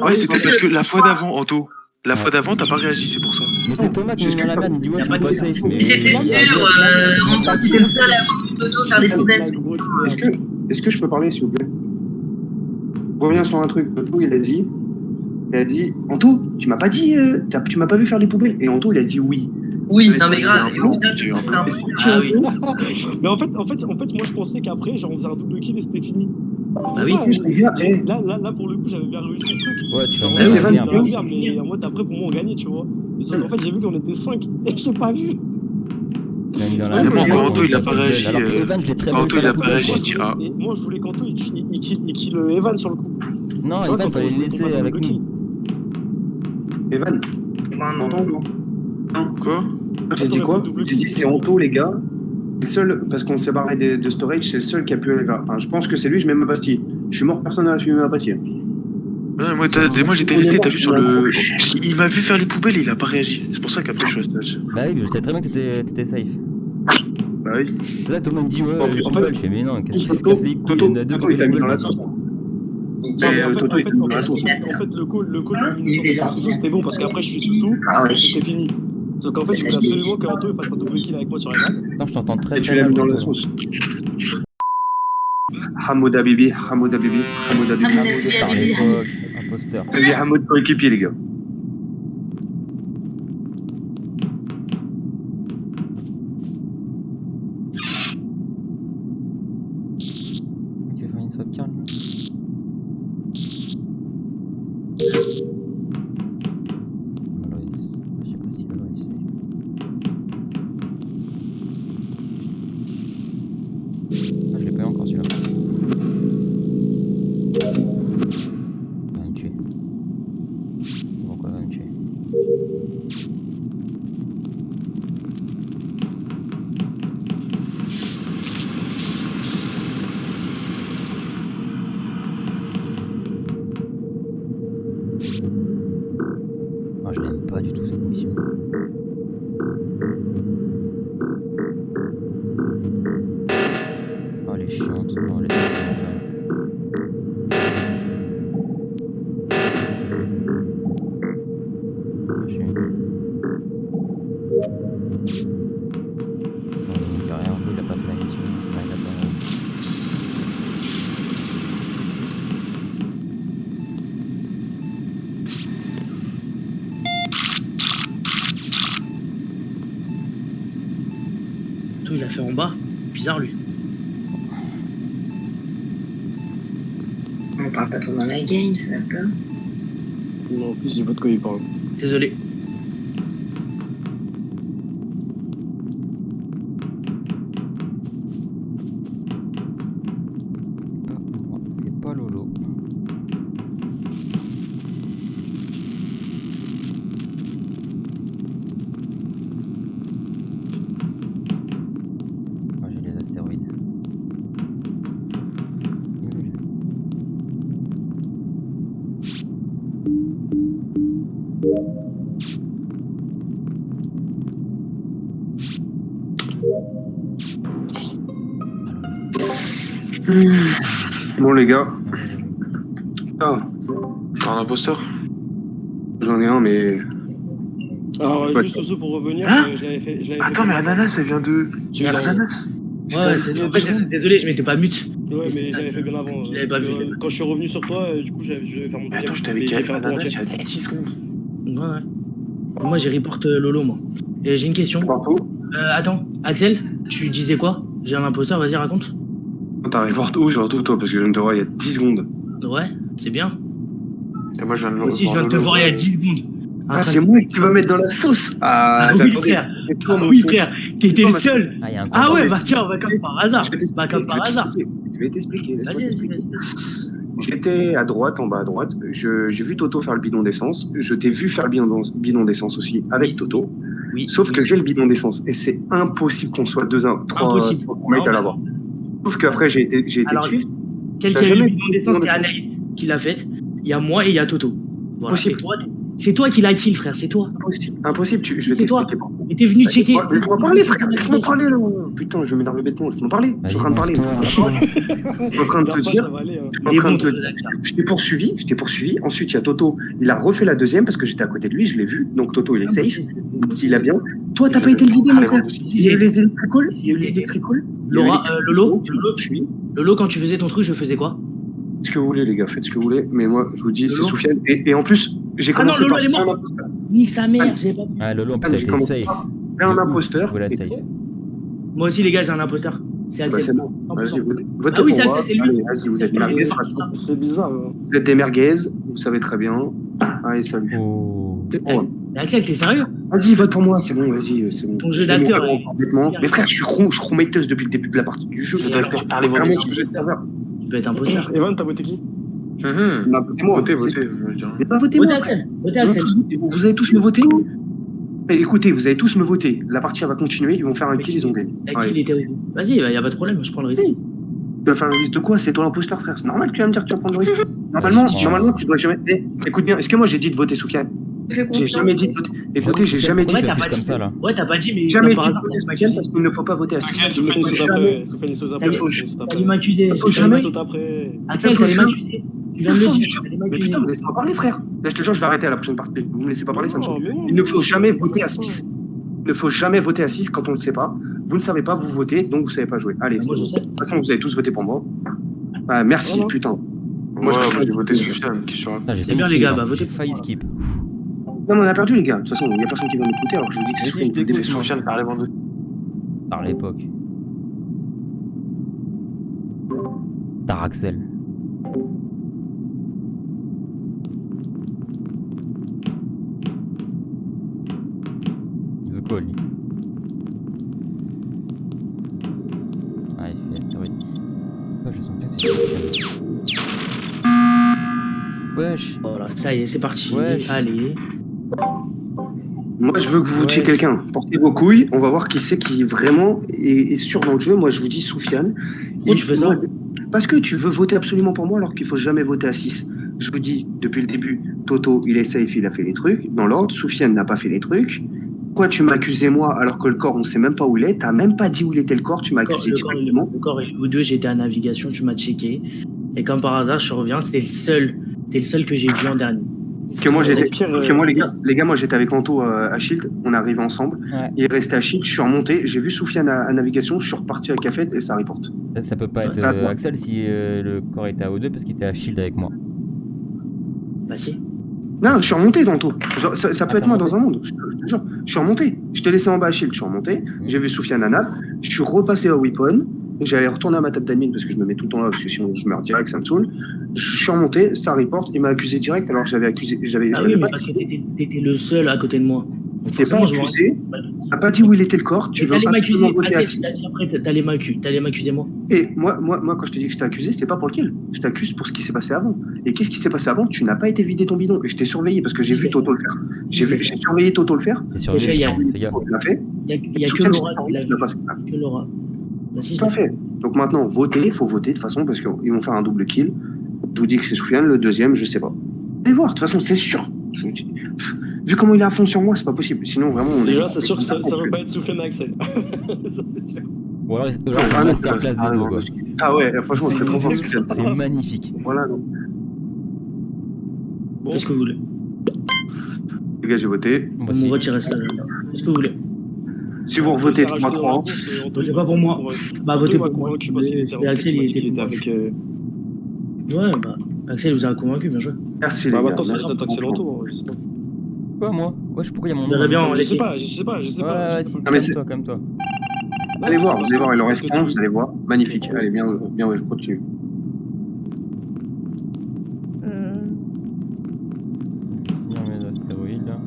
Ouais, c'était parce que la fois d'avant, Anto. La fois d'avant, t'as pas réagi, c'est pour ça. Mais c'est Thomas qui est dans la vanne, dis-moi, tu pas safe. C'était sûr, Anto, c'était le seul à avoir Toto faire des poubelles. Est-ce que je peux parler, s'il vous plaît? Je reviens sur un truc. Toto, il a dit, Anto, tu m'as pas dit, tu m'as pas vu faire les poubelles? Et Anto, il a dit oui. Oui, non mais grave. Ah oui. Mais en fait, moi je pensais qu'après, genre on faisait un double kill et c'était fini. Bah oui, Là, pour le coup, j'avais bien réussi le truc. Ouais, tu vas me dire, mais en mode après, pour moi, on gagnait, tu vois. Et sauf qu'en fait, j'ai vu qu'on était 5 et j'ai pas vu. Quand Anto, il a pas réagi. Anto, il a pas réagi, je dis ah. Et moi, je voulais qu'Anto, il kill Evan sur le coup. Non, Evan, fallait le laisser avec nous. Evan, t'entends ou non? Quoi? J'ai dit quoi? J'ai dit c'est Anto, les gars. Le seul, parce qu'on s'est barré de storage, c'est le seul qui a pu aller vers. Enfin, je pense que c'est lui, je mets ma pastille. Je suis mort, personne n'a fumé ma pastille. Non, moi j'étais resté, t'as vu sur le. Il m'a vu faire les poubelles et il a pas réagi. C'est pour ça qu'après je suis resté. Bah oui, je savais très bien que t'étais safe. Bah oui. Là, tout le monde dit ouais, je suis je fais mais non, qu'est-ce qui se casse les couilles? Toto, il t'a mis dans la sauce. Toto, il t'a mis dans la sauce. En fait, le call, c'était bon parce qu'après je suis sous-sous, c'était fini. Donc en fait, je voulais absolument que Anto fasse un double kill avec moi sur la map. Attends, je t'entends très Et tu très l'as mal. mis dans la sauce. Hamoud Habibi, Hamoud Habibi, Hamoud Habibi. Hamoud Par Habibi. l'époque, imposteur. Il y a Hamoud coéquipier, les gars. Tu veux faire une swap card là? Loïs. Je sais pas si le Loïs est. Ah, je l'ai pas eu encore celui-là. Il va me tuer. Pourquoi il va me tuer? Ah, je l'aime pas du tout cette mission. Oh, elle est chiante. Oh, elle est comme ça. Je suis. Bon, il a rien, il a pas fait la mission. Enfin, il a pas. Tout, il a fait en bas. Bizarre, lui. On parle pas pendant la game, ça va pas. Non, en plus, j'ai pas de quoi il parle. Désolé. Pas moi, c'est pas Lolo. Moi j'ai les astéroïdes. Nul. Bon, les gars. Ah, T'as un imposteur? j'en ai un, mais. Alors, Ouais. juste aussi pour revenir, Hein je l'avais fait. Attends, mais Ananas, elle vient de. Tu l'as- Ananas? Ouais, en fait, désolé, je m'étais pas mute. Ouais, mais j'avais fait bien avant. Je l'avais pas vu, je l'avais pas vu. Quand je suis revenu sur toi, du coup, je vais faire mon deuxième. Attends, je t'avais et dit j'ai fait un tour Ananas entier. il y a 10 secondes. Ouais. Moi, j'ai report Lolo, moi. Et j'ai une question. Partout. Attends, Axel, tu disais quoi? J'ai un imposteur, vas-y, raconte. T'arrives où, surtout toi, parce que je viens de te voir il y a 10 secondes. Ouais, c'est bien. Et moi, je viens de le Moi aussi, je viens de te voir il y a 10 secondes. Ah, c'est moi qui va mettre dans la sauce. Ah oui, j'attendais. frère. C'est toi, Ah mon oui, sauce. frère. T'étais le seul. Ah, il y a un Ah combat. ouais, bah tiens, on va comme par hasard. Je vais t'expliquer, Bah comme par hasard. Je vais t'expliquer. laisse-moi Vas-y, t'expliquer. vas-y. J'étais à droite, en bas à droite. J'ai vu Toto faire le bidon d'essence. Je t'ai vu faire le bidon d'essence aussi avec Oui. Toto. Oui. Sauf que j'ai le bidon d'essence. Et c'est impossible qu'on soit trois Impossible. mecs Non, à l'avoir. Sauf qu'après, j'ai été Alors, suivre. Quelqu'un T'as a eu jamais le bidon d'essence, bidon c'est d'essence. Anaïs qui l'a faite. Il y a moi et il y a Toto. Voilà. Possible. Et toi, c'est toi qui l'as kill, frère, c'est toi. Impossible. Je vais C'est toi. t'expliquer. Et t'es venu checker. Laisse-moi parler, frère. Laisse-moi parler, là. Putain, je m'énerve bêtement. Laisse-moi parler. Je suis en train de parler. Je suis en train de te dire. Ça va aller, hein. Je suis en Il est train bon, de te Toto, dire. d'accord. Je t'ai poursuivi. Ensuite, il y a Toto. Il a refait la deuxième parce que j'étais à côté de lui. Je l'ai vu. Donc, Toto, il est safe. Il a bien. Toi, t'as pas été le vider, mon frère. Il y a eu les électricoles. Il y a eu les électricoles. Laura, Lolo, suis. Lolo, quand tu faisais ton truc, je faisais quoi? Faites ce que vous voulez, les gars. Faites ce que vous voulez. Mais moi, je vous dis, c'est Lolo. Soufiane. Et en plus, j'ai Ah non, commencé Lolo, par elle est faire un morte. imposteur. Nique sa mère, j'ai pas vu. Ah, Lolo en plus Ah, a j'ai été commencé safe. par faire un imposteur. Voilà, Et safe. Moi aussi, les gars, j'ai un imposteur. C'est bah, Axel. c'est bon. 100%. Vas-y, votez Ah oui, pour c'est moi. Axel, c'est lui. Allez, vas-y, vous êtes des merguez. C'est bizarre. Hein. Vous êtes des merguez. Vous savez très bien. Allez, salut. Oh. Votez pour moi. Mais Axel, t'es sérieux? Vas-y, vote pour moi, c'est bon, vas-y, c'est bon. Ton jeu Je vais d'acteur, mourir ouais. complètement. Mais frère, je suis crewmateuse depuis le début de la partie du jeu. Je Et dois alors, te parler Vraiment, vraiment. je vais te serveur. Tu peux être imposteur. Evan, t'as voté qui? Bah, votez-moi. Votez, C'est- votez. moi, je dis rien. Mais pas votez Votez moi. Axel. Votez Axel. Vous allez tous me voter. Eh, écoutez, vous allez tous me voter. La partie elle va continuer. Ils vont faire un kill, ils ont gagné. Avec Ouais. qui il était au début? Vas-y, y a pas de problème, je prends le risque. Tu vas faire le risque de quoi? C'est toi l'imposteur, frère. C'est normal que tu vas me dire que tu vas prendre le risque. Normalement, tu dois jamais. Eh, écoute bien. Est-ce que moi j'ai dit de voter Soufiane? J'ai jamais dit de voter. Écoutez, j'ai jamais dit. Ouais, tu t'as fais pas plus dit. comme ça, là. Ouais, t'as pas dit, mais Jamais comme dit par de hasard, voter t'as Soufiane m'accusé. parce qu'il ne faut pas voter à 6. Soufiane, il saute après. Soufiane, il saute après. T'as Soufiane, il saute T'allais après. m'accuser. Faut jamais- Il saute après. Axel, t'allais m'accuser. Tu viens de le dire. T'allais Mais m'accuser. putain, laisse-moi parler, frère. Là, je te jure, je vais arrêter à la prochaine partie. Vous me laissez pas parler, ça me saoule. Non, mais non, Il ne faut jamais voter à 6. Il ne faut jamais voter à 6 quand on ne le sait pas. Vous ne savez pas, vous votez, donc vous ne savez pas jouer. Allez, Moi, je sais. de toute façon, vous avez tous voté pour moi. Merci, Non. putain. Moi, j'ai voté Soufiane, qui sera. Putain, j'ai C'est failli bien, les skip, gars, hein. bah, votez J'ai pour failli moi. skip. Non, mais on a perdu, les gars. De toute façon, il n'y a personne qui va m'écouter, alors je vous dis que c'est Vas-y, Soufiane. je t'écoute. C'est Soufiane par les bandes. Par l'époque. Taraxel. Il veut quoi, lui? Ah, il fait l'astéroïde. Oh, je sens bien que c'est Soufiane. Wesh. Voilà, ça y est, c'est parti. Wesh. Allez. Moi, je veux que vous votiez Ouais. quelqu'un. Portez vos couilles, on va voir qui c'est qui vraiment est sûr dans le jeu. Moi, je vous dis Soufiane. Pourquoi tu fais ça? Parce que tu veux voter absolument pour moi alors qu'il faut jamais voter à 6. Je vous dis, depuis le début, Toto, il est safe, il a fait les trucs. Dans l'ordre, Soufiane n'a pas fait les trucs. Pourquoi tu m'as accusé moi alors que le corps, on sait même pas où il est? T'as même pas dit où il était le corps, tu m'as accusé directement. Le corps, vous deux, j'étais à navigation, tu m'as checké. Et comme par hasard, je reviens, c'était le seul que j'ai vu en dernier. Parce que moi, j'étais, Pierre, parce que moi, les gars, moi, j'étais avec Anto à Shield, on est arrivé ensemble. Ouais. Il est resté à Shield, je suis remonté, j'ai vu Soufiane à navigation, je suis reparti à Café et ça reporte. Ça peut pas être T'as quoi Axel si le corps était à O2 parce qu'il était à Shield avec moi. Bah si. Non, je suis remonté dans Anto. Genre, ça peut Ah, être t'es moi remonté dans un monde. Je te jure. Je suis remonté. Je t'ai laissé en bas à Shield, je suis remonté. J'ai vu Soufiane à Nav. Je suis repassé à Weapon. J'allais retourner à ma table d'admin parce que je me mets tout le temps là parce que sinon je meurs direct, ça me saoule. Je suis remonté, ça reporte, il m'a accusé direct alors que j'avais accusé. Ah j'avais oui, mais pas. parce que t'étais le seul à côté de moi. Donc T'es pas forcément, je vois. accusé, t'as pas dit où il était le corps, tu veux T'allais absolument m'accuser. voter à Axel, 6. t'as dit après, t'allais m'accuser moi. Et moi, quand je te dis que je t'ai accusé, c'est pas pour le kill. Je t'accuse pour ce qui s'est passé avant. Et qu'est-ce qui s'est passé avant? Tu n'as pas été vider ton bidon. Et je t'ai surveillé parce que j'ai vu Toto le faire. J'ai surveillé Toto le faire. C'est J'ai surveillé, fait, il y a- fais gaffe. Il l'a fait. Il y a que Soufiane, Laura qui l'a tu vu. l'as pas fait. Que Laura. Bah si, je Tout à l'ai fait. fait. Donc maintenant, votez, il faut voter de toute façon parce qu'ils vont faire un double kill. Je vous dis que c'est Soufiane, le deuxième, je sais pas. Allez voir, de toute façon, c'est sûr. Je vous dis. Vu comment il est à fond sur moi, c'est pas possible. Sinon, vraiment, on Déjà, est. c'est sûr que ça va pas être Soufiane et Axel. Ça, c'est sûr. Ou alors c'est Ah, une non, masterclass des deux quoi. Ah ouais, franchement, c'est trop fort, Soufiane. C'est magnifique. Voilà, donc. Qu'est-ce que vous voulez? Les gars, j'ai voté. Moi Mon aussi. vote, il reste là. Qu'est-ce que vous voulez? Si vous revotez 3-3, Votez pas pour moi. Bah, votez pour moi. convaincu parce qu'il était Et Axel, il était avec. convaincu. Ouais, bah, Axel vous a convaincu, bien joué. merci les Bah gars. maintenant, c'est Merci. peut-être Axel Retour, je sais pas. Quoi moi? Wesh, pourquoi il y a mon Vous nom? verrez bien, Ouais, Je sais pas, je sais pas. ouais, je sais si, pas. mais c'est- calme-toi. Allez voir, vous allez voir, il en reste 15, vous allez voir. Magnifique. Allez, bien, ouais, je continue. Bien, mes astéroïdes là.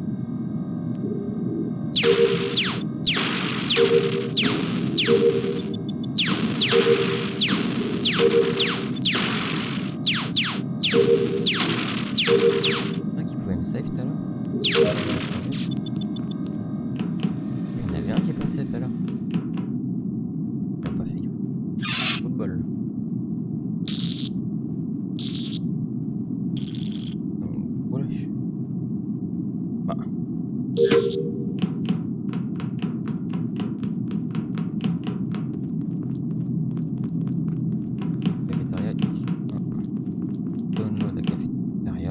Ah, qui pouvait me save tout à l'heure? Il y en avait un qui est passé tout à l'heure. Il a pas fait gaffe. Trop de bol. Voilà. Bah. Cafétéria. Download à cafétéria.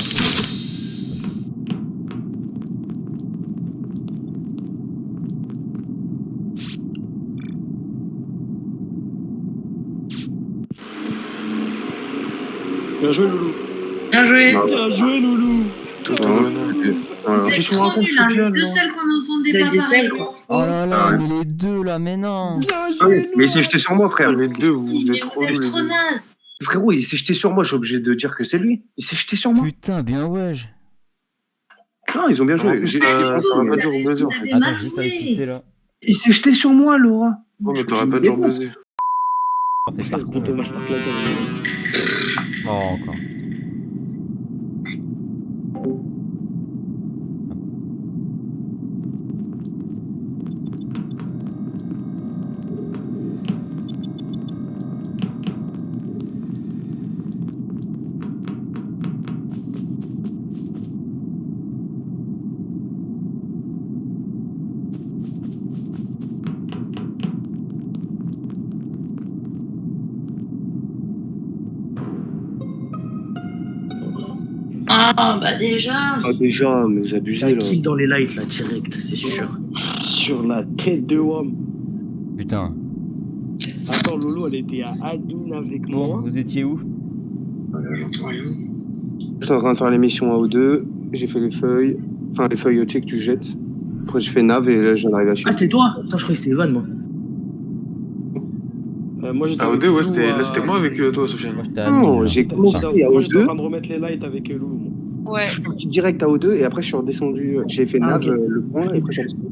Bien joué, Loulou. Bien joué. Bien joué, Loulou. Toto, Voilà. non. Voilà. Vous êtes Qu'est-ce qu'on trop raconte, nuls, hein. Soufiane, Les deux là seuls qu'on n'entendait Vous pas aviez parler. tel, quoi. Oh là là, Ah ouais. mais les deux là, mais non! Bien Ah joué, oui, mais il s'est jeté sur moi, frère. Les deux, vous Mais êtes trop vous êtes nuls, les trop deux. nazes. Frérot, il s'est jeté sur moi, je suis obligé de dire que c'est lui. Il s'est jeté sur moi. Putain, bien wesh! Non, ils ont bien joué. Non, J'ai- ça va Vous pas durer avez- au baiser, en vous fait. avez Attends, mal juste avec qui joué. c'est là. Il s'est jeté sur moi, Laura. Oh, mais t'aurais Je pas me dû en défends. baiser. Oh, c'est par Toto Masterclass. Oh, encore. Ah, bah déjà. Ah, déjà, mais vous abusez, Un là. kill dans les lights là, direct, c'est sûr. sur la tête de WAM. Putain. Attends, Lolo, elle était à admin avec Bon, moi. vous étiez où? Voilà, j'entends rien. J'étais en train de faire les missions AO2, j'ai fait les feuilles, enfin les feuilles que tu jettes. Après j'ai fait nav et là je viens d'arriver à chez Ah, c'était toi? Attends, je croyais que c'était Evan, moi. Moi, j'étais Ah, avec O2, ouais, Loulou là, à- c'était moi avec toi, Sofiane. Moi j'étais à Non, admin, j'ai là. commencé à Moi, j'étais en AO2, train de remettre les lights avec Loulou. moi. Ouais. je suis parti direct à AO2 et après je suis redescendu, j'ai fait Ah, nav ok. le point et après je suis redescendu.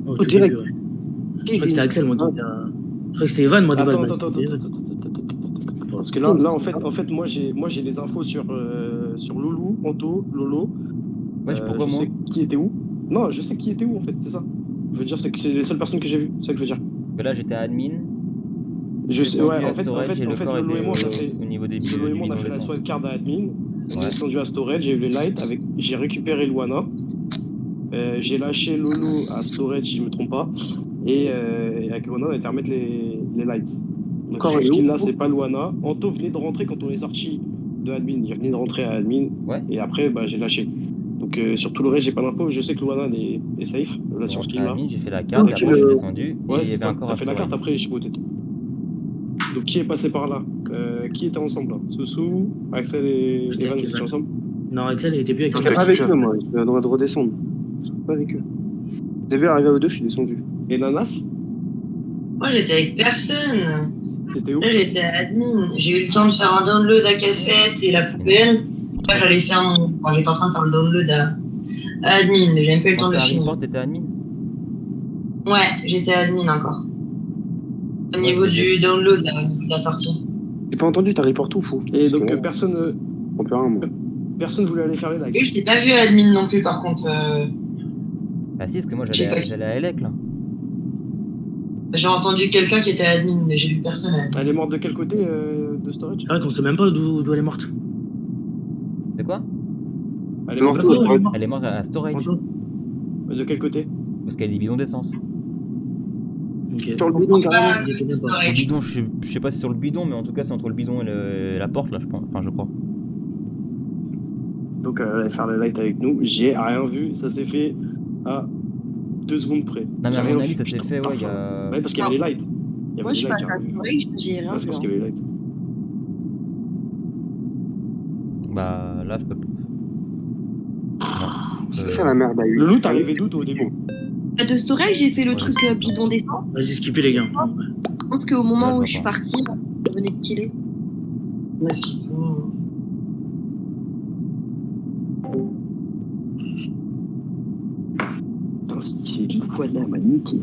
Oh, Oh, tout direct. début, ouais. Je croyais que c'était Axel, moi, qui était à... Je croyais que c'était Evan, moi, de Attends, base. attends. Parce que là, en fait, moi, j'ai les infos sur Loulou, Anto, Lolo. Wesh, pourquoi je moi? sais qui était où. Non, je sais qui était où, en fait, c'est ça. Je veux dire, c'est que c'est les seules personnes que j'ai vues. C'est ça que je veux dire. Que là j'étais admin. Je sais, ouais, à en fait, storage et le corps Lolo et moi, on a était fait. au niveau des Lolo et moi, on a bidons fait la d'essence. swipe card à admin. On est Ouais. descendu à storage, j'ai eu les lights, j'ai récupéré Luana. J'ai lâché Lolo à storage, si je me trompe pas. Et avec Luana, on a été remettre les lights. Donc Corps sur est ce où? kill là, c'est pas Luana. Anto venait de rentrer quand on est sorti de admin. Il venait de rentrer à admin. Ouais. Et après, bah, j'ai lâché. Donc sur tout le reste, j'ai pas d'info. Je sais que Luana est safe là Je sur ce suis kill là. admin, j'ai fait la carte, Ok, et après je suis le- descendu, et Ouais, il y c'est avait ça. encore T'as un fait la carte storage. après, je sais pas où t'étais. Donc qui est passé par là Qui était ensemble là Soussou, Axel et J'étais Evan, avec vous étiez Evan. ensemble Non, Axel, il était plus avec Non, J'étais toi. pas avec Sofiane. eux moi, j'étais en train de redescendre. J'étais pas avec eux. Vous avez vu, arrivé à AO2, je suis descendu. Et Nanas Moi, j'étais avec personne. T'étais où Là, j'étais à admin. J'ai eu le temps de faire un download à Cafette et la poubelle. Là, j'allais faire mon. Enfin, j'étais en train de faire le download à admin, mais j'ai même pas eu le temps Quand de c'est le à finir. report, t'étais admin? Ouais, j'étais admin encore. Au Ouais, niveau je l'ai du download, là, au niveau de la sortie. J'ai pas entendu, t'as report tout fou. Et Parce donc que là, personne je comprends rien moi. personne voulait aller faire les Et lights. je t'ai pas vu à admin non plus, par contre. Bah si, parce que moi J'ai pas- j'allais à Elec là. J'ai entendu quelqu'un qui était à admin, mais j'ai vu personne à admin. Elle est morte de quel côté de storage C'est vrai qu'on sait même pas d'où elle est morte. C'est quoi? Elle est Non, morte toi, de, ouais. Elle est morte à storage, Anto de quel côté parce qu'elle a des bidons d'essence. Ok. Sur le bidon carrément. Il était même pas. Sur le bidon, je sais pas si sur le bidon, mais en tout cas c'est entre le bidon et la porte là, je pense. Enfin, je crois. Donc elle allait faire les lights avec nous. J'ai rien vu. Ça s'est fait à 2 secondes près. Non mais J'ai à rien mon vu, avis ça s'est putain, fait, ouais, il y parfum. a... Ouais, parce qu'il y avait les lights. Il y Moi, avait je les suis lights. passée à carrément. storage, j'ai rien Ouais, c'est vu. parce hein. qu'il y avait les lights. Bah là je peux... Non. C'est ça la merde à eu. Loulou, t'es arrivé d'où toi au début De storage, j'ai fait le Ouais, truc c'est- bidon d'essence. Vas-y, skippez les gars. Je pense qu'au moment Ouais, où je je suis vois partie, je venais de killer. Où est-ce qu'il faut- Putain, c'est Luana m'a niqué.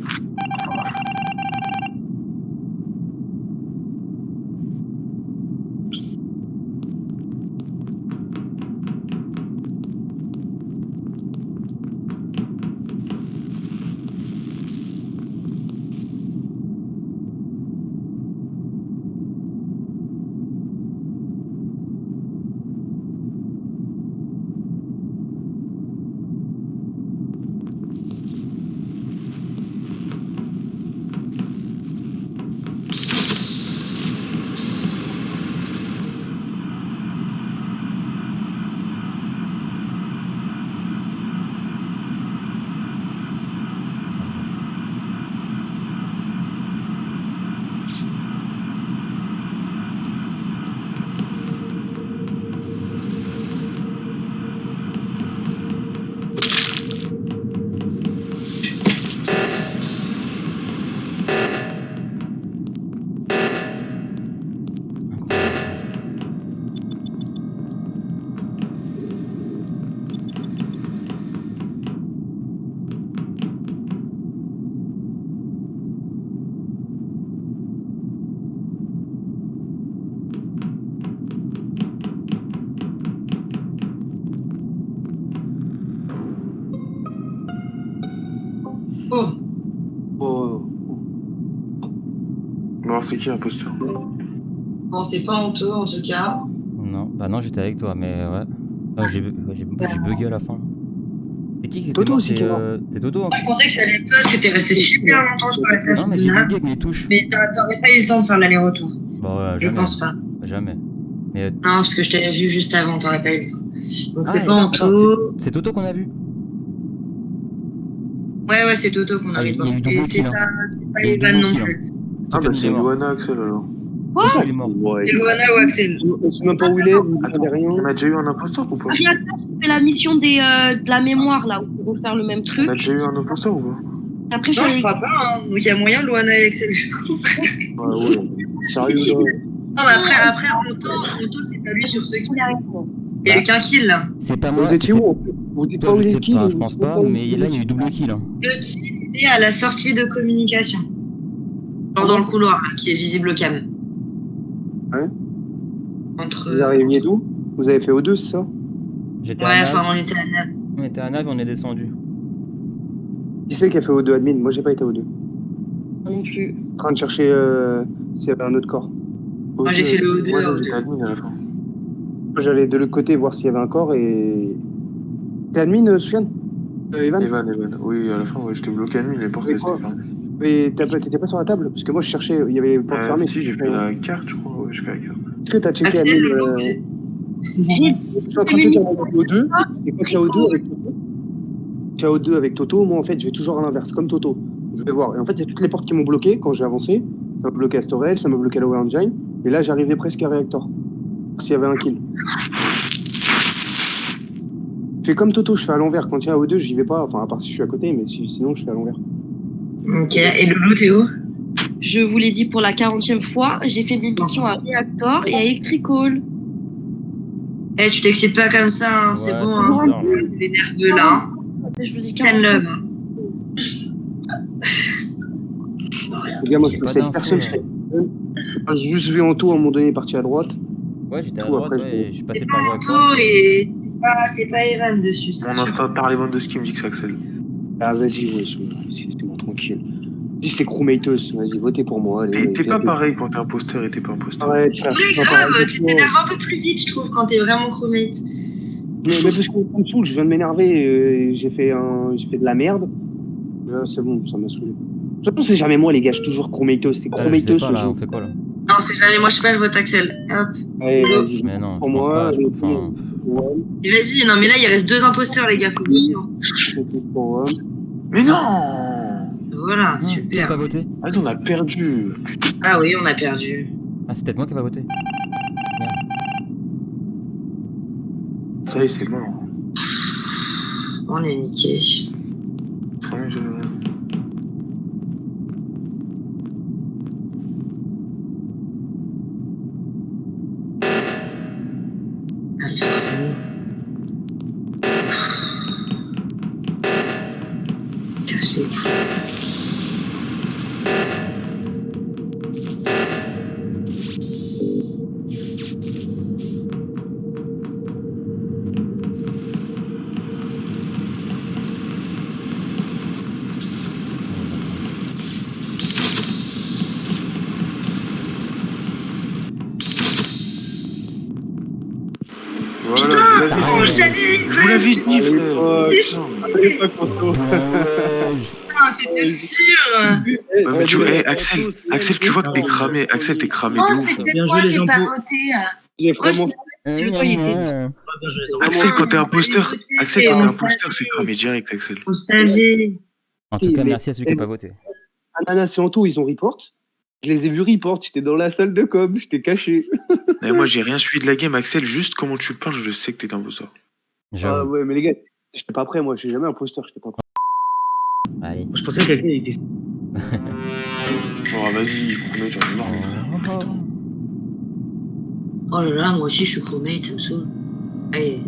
Oh, Oh. Bon, c'est qui imposteur? bon, c'est pas Anto en tout cas. Non, bah non j'étais avec toi, mais ouais. Ah, j'ai bugué à la fin. C'est qui était Toto mort? aussi qui est mort. C'est Toto hein. Moi, je pensais que ça allait être toi parce que t'es resté super longtemps sur la place Non mais de j'ai nav. bugué avec mes touches. Mais t'aurais pas eu le temps de faire l'aller-retour. Bah ouais, Je jamais. pense pas. Jamais. Mais... Non, parce que je t'avais vu juste avant, t'aurais pas eu le temps. Donc c'est Ah, pas attends, Anto. c'est Toto qu'on a vu. Ouais, c'est Toto qu'on a Ah, il y a report. eu double Et c'est kill, hein. pas Il y a eu Evan double non kill, hein. plus. Ah, bah, c'est Stéphane, il est mort. Luana, Axel alors. Il est mort. Ouais. C'est Luana ou Axel. On sait même pas où il est, vous Attends, n'entendez rien. on a déjà eu un imposteur ou pas? Réacteur, j'ai fait la mission de la mémoire, là, où on peut refaire le même On truc. a déjà eu un imposteur ou pas? Après, je Non, suis je crois pas. Hein. Donc il y a moyen Luana et Axel. Ouais. Sérieux, là. Non, mais après Monto, c'est pas lui sur ce kill. Il y a eu qu'un kill là. C'est pas moi. Vous étiez c'est- où en fait? Vous dites pas Toi, où je il sais est qui? pas, je pense pas, mais là, il y a eu double kill. Hein. Le kill est à la sortie de communication. Genre dans le couloir, là, qui est visible au cam. Ouais. Entre. Vous arriviez d'où? Vous avez fait O2, c'est ça? J'étais Ouais, à enfin, Nav, on était à Nav. on était à Nav et on est descendu. Qui c'est qui a fait O2 admin? Moi j'ai pas été O2. non plus. En train de chercher s'il y avait un autre corps. Moi, j'ai fait le O2, Moi, O2. j'étais admin à la fin. Moi j'allais de l'autre côté voir s'il y avait un corps et. T'es admin, Soufiane? Evan? Evan. Oui, à la fin, ouais, j'étais bloqué admin, les portes Mais elles quoi? étaient fermées. Mais t'étais pas sur la table? Parce que moi je cherchais, il y avait les portes fermées. Si, j'ai fait la carte, je crois. Ouais, j'ai fait la carte. Est-ce que t'as checké Axel, admin? Lolo, vous êtes- Je suis en train de te dire O2, et quand il y a O2 avec Toto, il y a O2 avec Toto, moi en fait je vais toujours à l'inverse, comme Toto. Je vais voir. Et en fait, il y a toutes les portes qui m'ont bloqué quand j'ai avancé. Ça m'a bloqué à Storage, ça m'a bloqué à Lower Engine. Et là, j'arrivais presque à Reactor. S'il y avait un kill. Je fais comme Toto, je fais à l'envers. Quand il y a O2, j'y vais pas. Enfin, à part si je suis à côté, mais sinon, je fais à l'envers. Ok, et Loulou, t'es où? Je vous l'ai dit pour la 40e fois, j'ai fait mes missions à Reactor et à Electrical. Eh, tu t'excites pas comme ça, hein, c'est Ouais, bon, c'est hein. bizarre. Les nerveux là. Hein. Je vous dis Ten 40 love. fois. Les gars, moi, je J'ai pas pensais que d'infos, personne. J'ai juste vu Anto à un moment donné parti à droite. Ouais, j'étais à Tout, droite, après, ouais, et je suis passé C'est par pas Wacom. Monto et c'est pas Evan dessus, c'est Mon sûr. instinct par les bandes de ski me dit que c'est Axel. Ah, vas-y, ouais, c'est bon, tranquille. Dis, c'est Crewmatos. Vas-y, votez pour moi. Allez, T'es pas pareil quand t'es imposteur et t'es pas imposteur. Arrête, frère. je Ouais, suis pas grave, pareil tu que toi. t'énerves un peu plus vite, je trouve, quand t'es vraiment crewmate. Mais parce qu'on me saoule, je viens de m'énerver, j'ai fait de la merde. Là, c'est bon, ça m'a saoulé. De toute façon, c'est jamais moi, les gars, je suis toujours Chromatos. C'est Ah, je sais Chromatos pas, le là, jeu. on fait quoi, là? Non, c'est jamais moi, je sais pas, je vote Axel. Hop. Allez, vas-y, Mais non, pour je pense moi. pas. allez, Enfin, pour Et vas-y, non, mais là, il reste 2 imposteurs, les gars, faut voter. Hein. Rome. Mais non! Voilà, qui a super. pas voté? Vas-y, on a perdu. Putain. Ah oui, on a perdu. Ah, c'est peut-être moi qui ai pas voté. Ça y est, c'est mort. On est niqué. Très bien, Allez, forcément. Casse les couilles. Voilà, Oh, j'allais je vous l'avais dit, Allez, frère. Allez, pas Conto. Ah, c'était sûr. Ouais, mais tu vois, Axel, tu vois que t'es cramé. Axel, t'es cramé Oh, de c'est ouf. peut-être Bien moi joué, qui les n'ai pas impôts. voté. J'ai Moi, vraiment. le temps, il était. Ah, bien joué, les Axel, quand t'es imposteur, Axel, quand t'es on imposteur, savait. c'est cramé direct, Axel. On savait. En tout cas, Mais- merci à celui qui a pas voté. Ananas et Anto, ils ont report. Je les ai vus report. J'étais dans la salle de com. J'étais caché. Mais moi, j'ai rien suivi de la game, Axel. Juste comment tu parles, je sais que t'es imposteur. Ah J'avoue. ouais, mais les gars, j'étais pas prêt. Moi, je suis jamais imposteur. J'étais pas prêt. Allez. Je pensais que quelqu'un était. Oh, vas-y, promet, j'en ai marre. Oh là là, moi aussi, je suis crewmate, ça me saoule. Allez.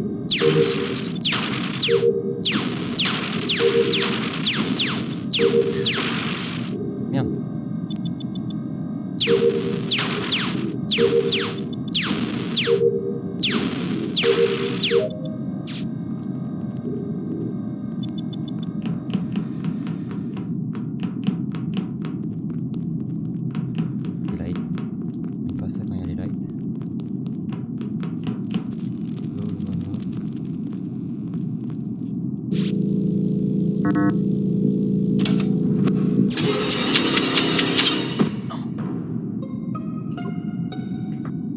Merde. Les lights. J'aime pas ça quand il y a les lights.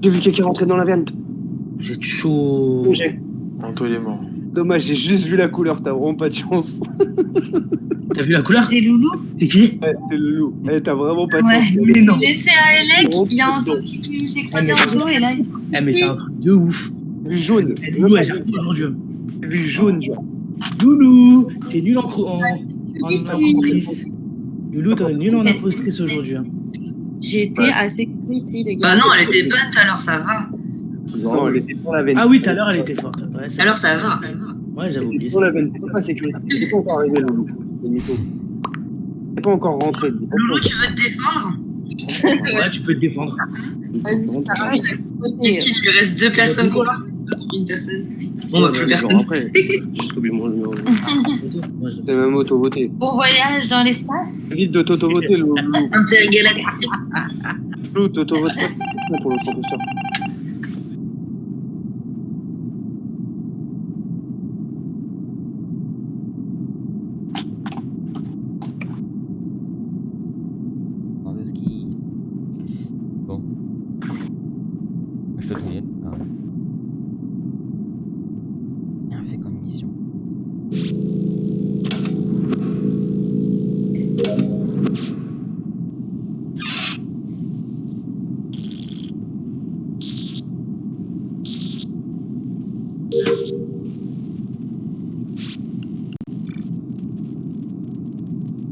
J'ai vu quelqu'un rentrer dans la vente. Vous êtes chaud. J'ai. Anto, il est mort. Dommage, j'ai juste vu la couleur, t'as vraiment pas de chance. T'as vu la couleur? C'est Loulou. C'est qui? Ouais, c'est le loup. Eh, t'as vraiment pas de Ouais. chance. Mais non. Laissé à Elec, il y a un truc que j'ai croisé en dos et là, il... Eh, mais c'est un truc de ouf. Vu jaune. Loulou, elle gère pas aujourd'hui. Vu jaune, genre. Loulou, t'es nul en impostrice. Loulou, t'es nul en impostrice aujourd'hui. Hein. J'étais assez pretty, les gars. Bah non, elle était bonne tout à l'heure, ça va. Non, elle était sur la veine. Ah oui, tout à l'heure, elle était forte. Ouais, Tout à l'heure, ça va. Ouais, j'avais Elle oublié était ça. sur la veine. C'est pas sécurité. C'est pas encore arrivé, Loulou. C'est mytho. C'est pas encore rentré. Loulou, tu veux te défendre? Ouais, tu peux te défendre. Vas-y, ça va. Est-ce qu'il lui reste 2 personnes pour une personne? Bon, bah, plus Genre personne. après, j'ai juste oublié mon numéro. Ouais, C'est même auto-voté. Bon voyage dans l'espace. Évite de t'auto-voter, Loulou. Intergalactique. Loulou, t'auto-votes pas pour le professeur. Alors, de ski. Bon. Je te trouve. Ah ouais. Bien fait comme mission.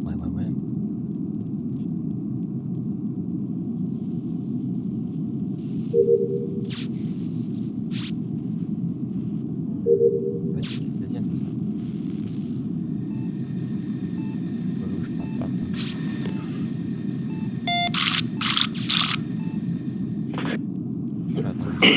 Ouais, ouais, ouais. Petit, deuxième, tout ça. Relou, je pense pas. Voilà, attends.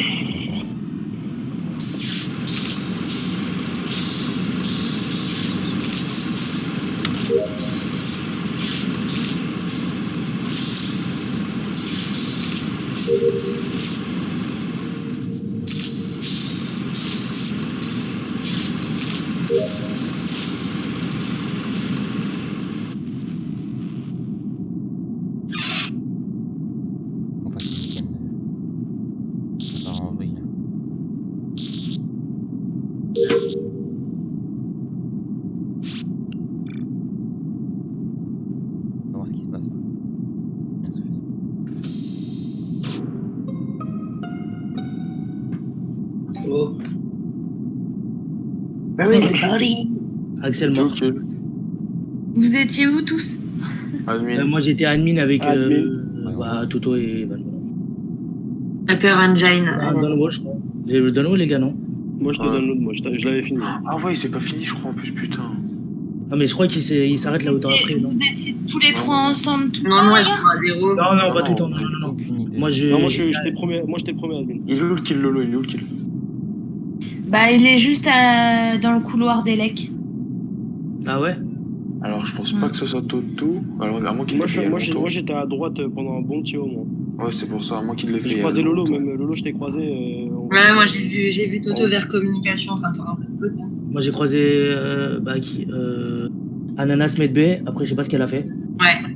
On passe le week-end. Ça part en vrille, là. On va voir ce qui se passe. Bien soufflé. Oh. Where is the body? Axel mort. Ok. Vous étiez où tous? Admin. Moi, j'étais admin avec Admin. Toto et Van. Upper Engine. Ah, Donwo, je crois. J'ai le Donwo, les gars, non? Moi, je te donne l'autre, moi, je l'avais fini. Ah ouais, c'est pas fini, je crois en plus, putain. Non, mais je crois qu'il s'arrête là autant après, non? Vous étiez tous les trois ensemble tout le Non, temps, non, les elle gars? prend à 0. Non, non, pas non, tout le temps, non, non, non. Aucune idée. Moi, Non, moi, j'étais le premier admin. Il est où le kill, Lolo? Il est où le kill? Bah, il est juste dans le couloir d'Elec. Ah ouais? Alors, je pense pas que ce soit Toto. Alors, à moins qu'il Moi, l'ait fait il y a moi, longtemps. j'étais à droite pendant un bon petit moment. Ouais, c'est pour ça, à moins qu'il l'ait fait. il y J'ai a croisé Lolo, longtemps. même Lolo, je t'ai croisé. Ouais, moi j'ai vu Toto vers communication en train de faire un peu de Moi, j'ai croisé Ananas Medbay. Après, je sais pas ce qu'elle a fait. Ouais.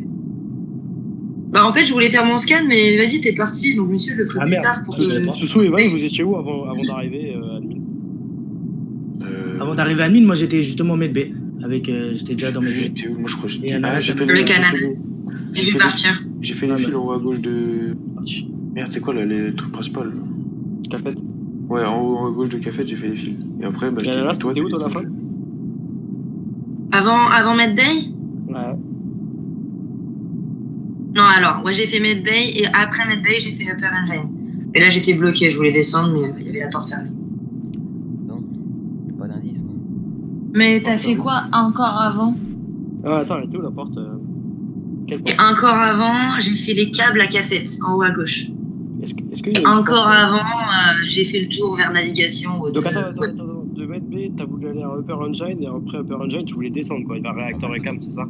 Bah en fait je voulais faire mon scan mais vas-y t'es parti donc je me suis dit je le ferai Ah, plus merde. tard pour que... Soussou et Van, vous étiez où avant d'arriver, admin? Avant d'arriver à Admin, moi, j'étais justement Medbay. Avec, j'étais déjà dans Medbay. J'étais où? Moi, je crois que Et j'étais. Ananas, j'ai ça fait me- Le j'ai canal. fait- J'ai j'ai vu fait partir. J'ai fait Ah, les bah. fils en haut à gauche de. Merde, c'est quoi là, les trucs principaux là? Café. Ouais, en haut à gauche de café, j'ai fait les fils. Et après, bah, Et j'étais là, avec toi. c'était où, toi, à la t'étais fin? Avant Medbay? Ouais. Non alors moi j'ai fait Medbay et après Medbay j'ai fait Upper Engine. Et là j'étais bloqué, je voulais descendre mais il y avait la porte fermée. Non, y a pas d'indice, moi. Mais t'as fait quoi encore avant? Ah, attends, elle était où la porte? Quelle Et porte? encore avant j'ai fait les câbles à cafette en haut à gauche. Est-ce qu'il y a Et une encore porte, avant j'ai fait le tour vers navigation. Donc attends. De Medbay, t'as voulu aller à Upper Engine et après Upper Engine, tu voulais descendre quoi, vers réacteur et cam, c'est ça?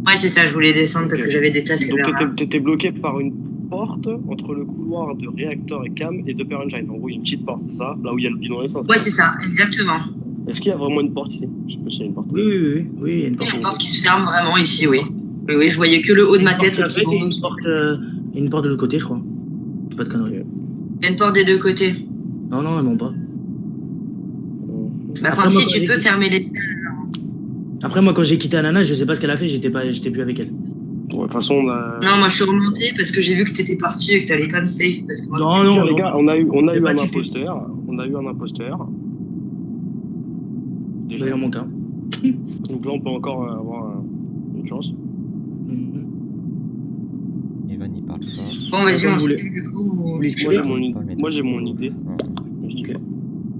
Ouais c'est ça, je voulais descendre parce Ok. que j'avais des tasks Donc vers... t'étais bloqué par une porte entre le couloir de réacteur et cam et d'Upper Engine. En gros, il y a une petite porte, c'est ça? Là où il y a le bidon essence. Ouais c'est ça, exactement. Est-ce qu'il y a vraiment une porte ici? Je sais pas s'il y a une porte. Oui, oui, oui. Oui, il y a une Il y a porte. une porte qui se ferme vraiment ici, oui. Oui, oui, je voyais que le haut de ma tête, le Une petit porte, bandeau. une porte de l'autre côté, je crois. C'est pas de conneries. Il y a une porte des deux côtés. Non, non, non, pas. Bah, Après, enfin, moi, si quand tu j'ai peux quitté- fermer les. Après, moi, quand j'ai quitté Anana, je sais pas ce qu'elle a fait, j'étais plus avec elle. De toute façon, on a. Non, moi je suis remontée parce que j'ai vu que t'étais parti et que t'allais pas me save. Parce que moi, Non, Au pire, non, les non. gars, on a eu J'ai pas un tilté. imposteur. On a eu un imposteur. Bah, Déjà. il en manque un. Donc là, on peut encore avoir une chance. Mhm. Evan, il parle pas. Bon, vas-y, Comme on vous voulez. skip du coup. Vous voulez Moi, skipper j'ai mon idée. Non. Je dis Ok. pas.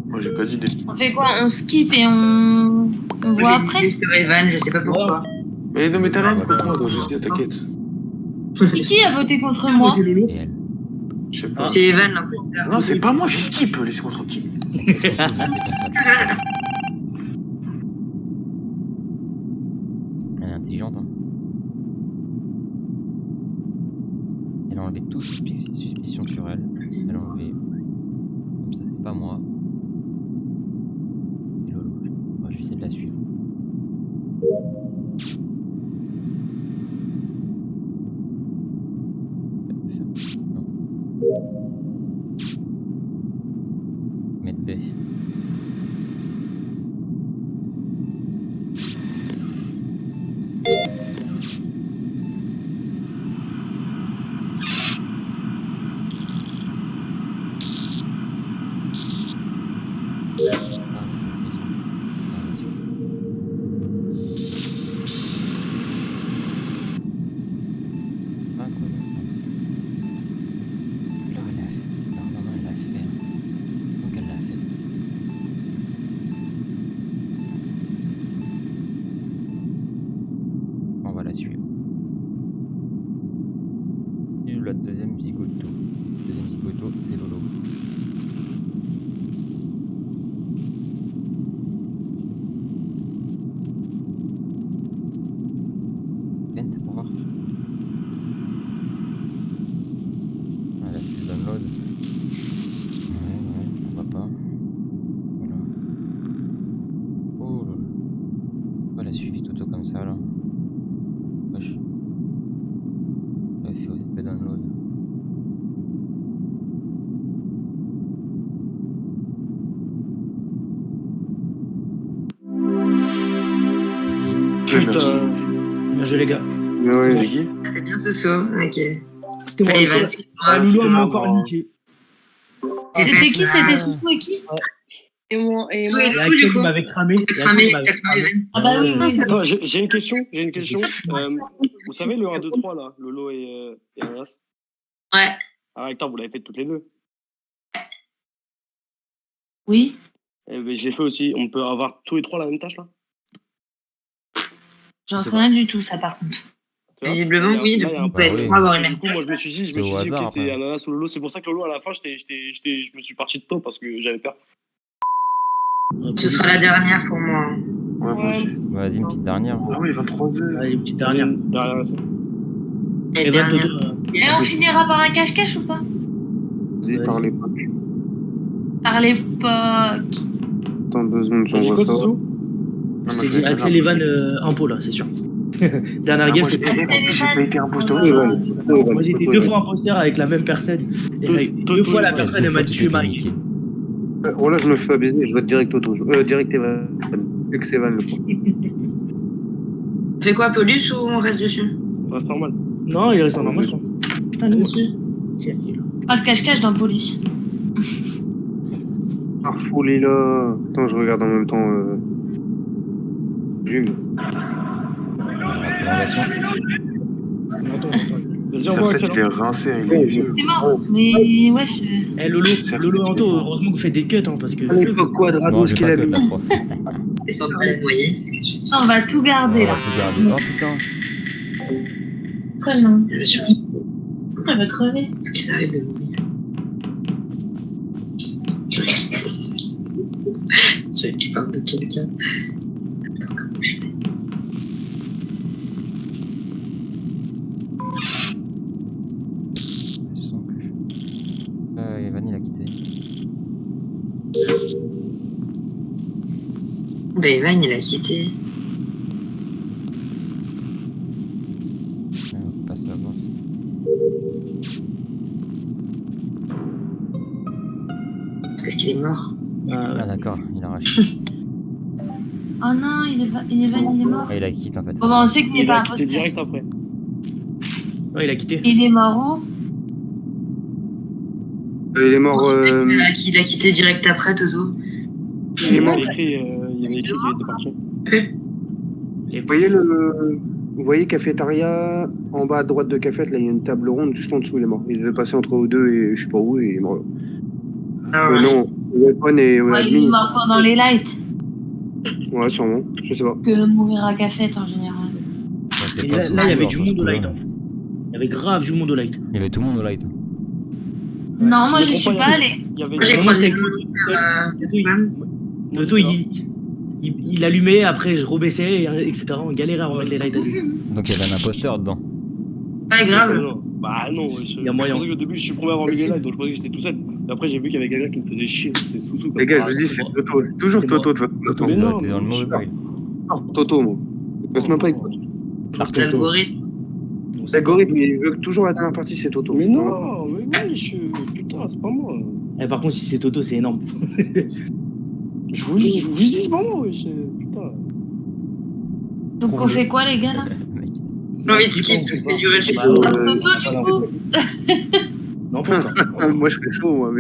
Moi, j'ai pas d'idée. On fait quoi? On skip et on voit J'ai après? une idée sur Evan, je sais pas pourquoi. Mais non, mais t'as rien Ouais, contre moi, Jessica, t'inquiète. Qui a voté contre moi? Votez Lolo. Et elle. Je sais pas. Ah. C'est Evan l'imposteur. Non, c'est pas moi, j'ai skip, laisse-moi tranquille. Elle est intelligente, hein. Elle a enlevé toute suspicion sur elle. Elle a enlevé. Comme ça, c'est pas moi. Et Lolo. Bon, je vais essayer de la suivre. Non. Mettre B. On va la suivre. Et la deuxième zigoto. Deuxième zigoto, c'est Lolo. Vente pour voir. Ah, elle a fait le download. Ouais, on va pas. Voilà. Oh là là. Pourquoi elle a suivi Toto comme ça là? Wesh. Elle a fait aussi le download. Putain. Bien joué, les gars. Mais ouais, C'est qui? C'est bien ce saut, ok. C'était moi. Allez, Evan, Ah, skip-moi. Loulou, on m'a moi. encore niqué. C'était qui? C'était Soufou et qui? Et moi, et Oui, moi. Et du Axel, coup. il m'avait cramé. Et Cramé, Axel, il m'avait t'as cramé cramé. Evan. Ah bah oui, oui. Attends, j'ai une question. Vous savez le 1, 2, 3 là, Lolo et Anas? Ouais. Ah, attends, vous l'avez fait toutes les deux. Oui. Eh ben, j'ai fait aussi. On peut avoir tous les trois la même tâche là? J'en sais rien du tout, ça par contre. Tu vois? Visiblement, Là, oui, il y du a coup, un on peut bah être oui. trois à avoir une Et du même coup, moi, je me suis dit, C'est au hasard, ok, c'est après. Ananas ou Lolo. C'est pour ça que Lolo, à la fin, je me suis parti de tôt parce que j'avais peur. Ce sera la dernière pour moi. Ouais, moi aussi. Vas-y, une petite dernière. Ah oui, 23h. Allez, une petite dernière. Derrière la fin. Et Evan, dernière. Toto. Et on finira par un cache-cache ou pas? vas-y, par l'époque. Par l'époque. Attends 2 secondes, T'as dit j'envoie quoi, ça. Sissou? C'est dit Axel, Evan, Impo, là, c'est sûr. Dernière game, Moi, c'était. j'ai pas été imposteur. Moi, j'ai été 2 fois imposteur avec la même personne. Et deux fois, la personne, elle m'a tué Marie. Oh là, je me fais abuser, je vote direct Toto. Direct Evan. Vu que c'est Evan le point. On fait quoi, Polus ou on reste dessus? Reste normal. Non, il reste en normal, je crois. Putain, nous. Tiens, il est là. Pas le cache-cache dans Police. Carrefour, il est là. Attends, je regarde en même temps. Juve. Prolongation. Attends. Vas-y, En envoie fait, Axel. il est rincé, il est vieux. C'est mort, mais ouais, Eh, Lolo et Anto, heureusement que vous faites des cuts, hein, parce que. À l'époque, Quadrado, ce qu'il a mis. Et sans pas la noyer, parce que je suis on va tout garder là. Oh putain. Quoi non? je suis Elle va crever. qu'ils arrêtent de mourir. J'ai qui parle de quelqu'un. Attends, comment je fais? Je sens que. Evan, il a quitté. Bah, Evan, il a quitté. On passe à l'avance. Parce qu'il est mort. Ah, Ah d'accord, il a arraché. Oh non, il est mort. Ah, il a quitté en fait. Bon, bah, on sait qu'il est Il pas a quitté imposteur. direct après. Non, il a quitté. Il est mort où? Il est mort. Il a quitté direct après, Toto. Il est mort. Il avait écrit qu'il était parti. Vous voyez cafétéria, en bas à droite de café, là il y a une table ronde, juste en dessous il est mort. Il devait passer entre eux deux et je sais pas où et il est mort. Ah ouais. Non, Weapon et Ouais, il est Admin. mort pendant les lights. Ouais, sûrement, je sais pas. Que mourir à cafette en général. Ouais, c'est Et pas là, souvent il y avait joueur, du parce monde au que là, light. Il y avait grave du monde au light. Il y avait tout le monde au light. Non, moi Mais j'y suis pourquoi pas il y allée. Il y avait Moi, j'ai Moi, croisé j'étais Lolo Toto, il allumait, après je rebaissais, etc. On galérait à remettre les lights à lui. Donc il y avait un imposteur dedans. Pas grave. Non. Bah non, Il y a moyen. Je pensais qu'au début, je suis premier à avoir vu les lives, donc je pensais que j'étais tout seul. Et après, j'ai vu qu'il y avait quelqu'un qui me faisait chier. C'était Soussou. Les gars, je vous dis, c'est Toto, c'est toujours C'est Toto moi. de toute façon. Toto, Mais non, t'es dans le mais mauvais je sais pas. bail. Toto, moi. Je passe même pas avec Toto. L'algorithme. L'algorithme, il veut que toujours la dernière partie, c'est Toto. Mais non, mais oui, putain, c'est pas moi. Et par contre, si c'est Toto, c'est énorme. Je vous dis, c'est pas moi, wesh. Putain. Donc on fait quoi les gars là? Mec. J'ai envie de skip, je fais durer le Bah, jeu. Toto du coup. Non, pas encore. Moi, je fais chaud, moi,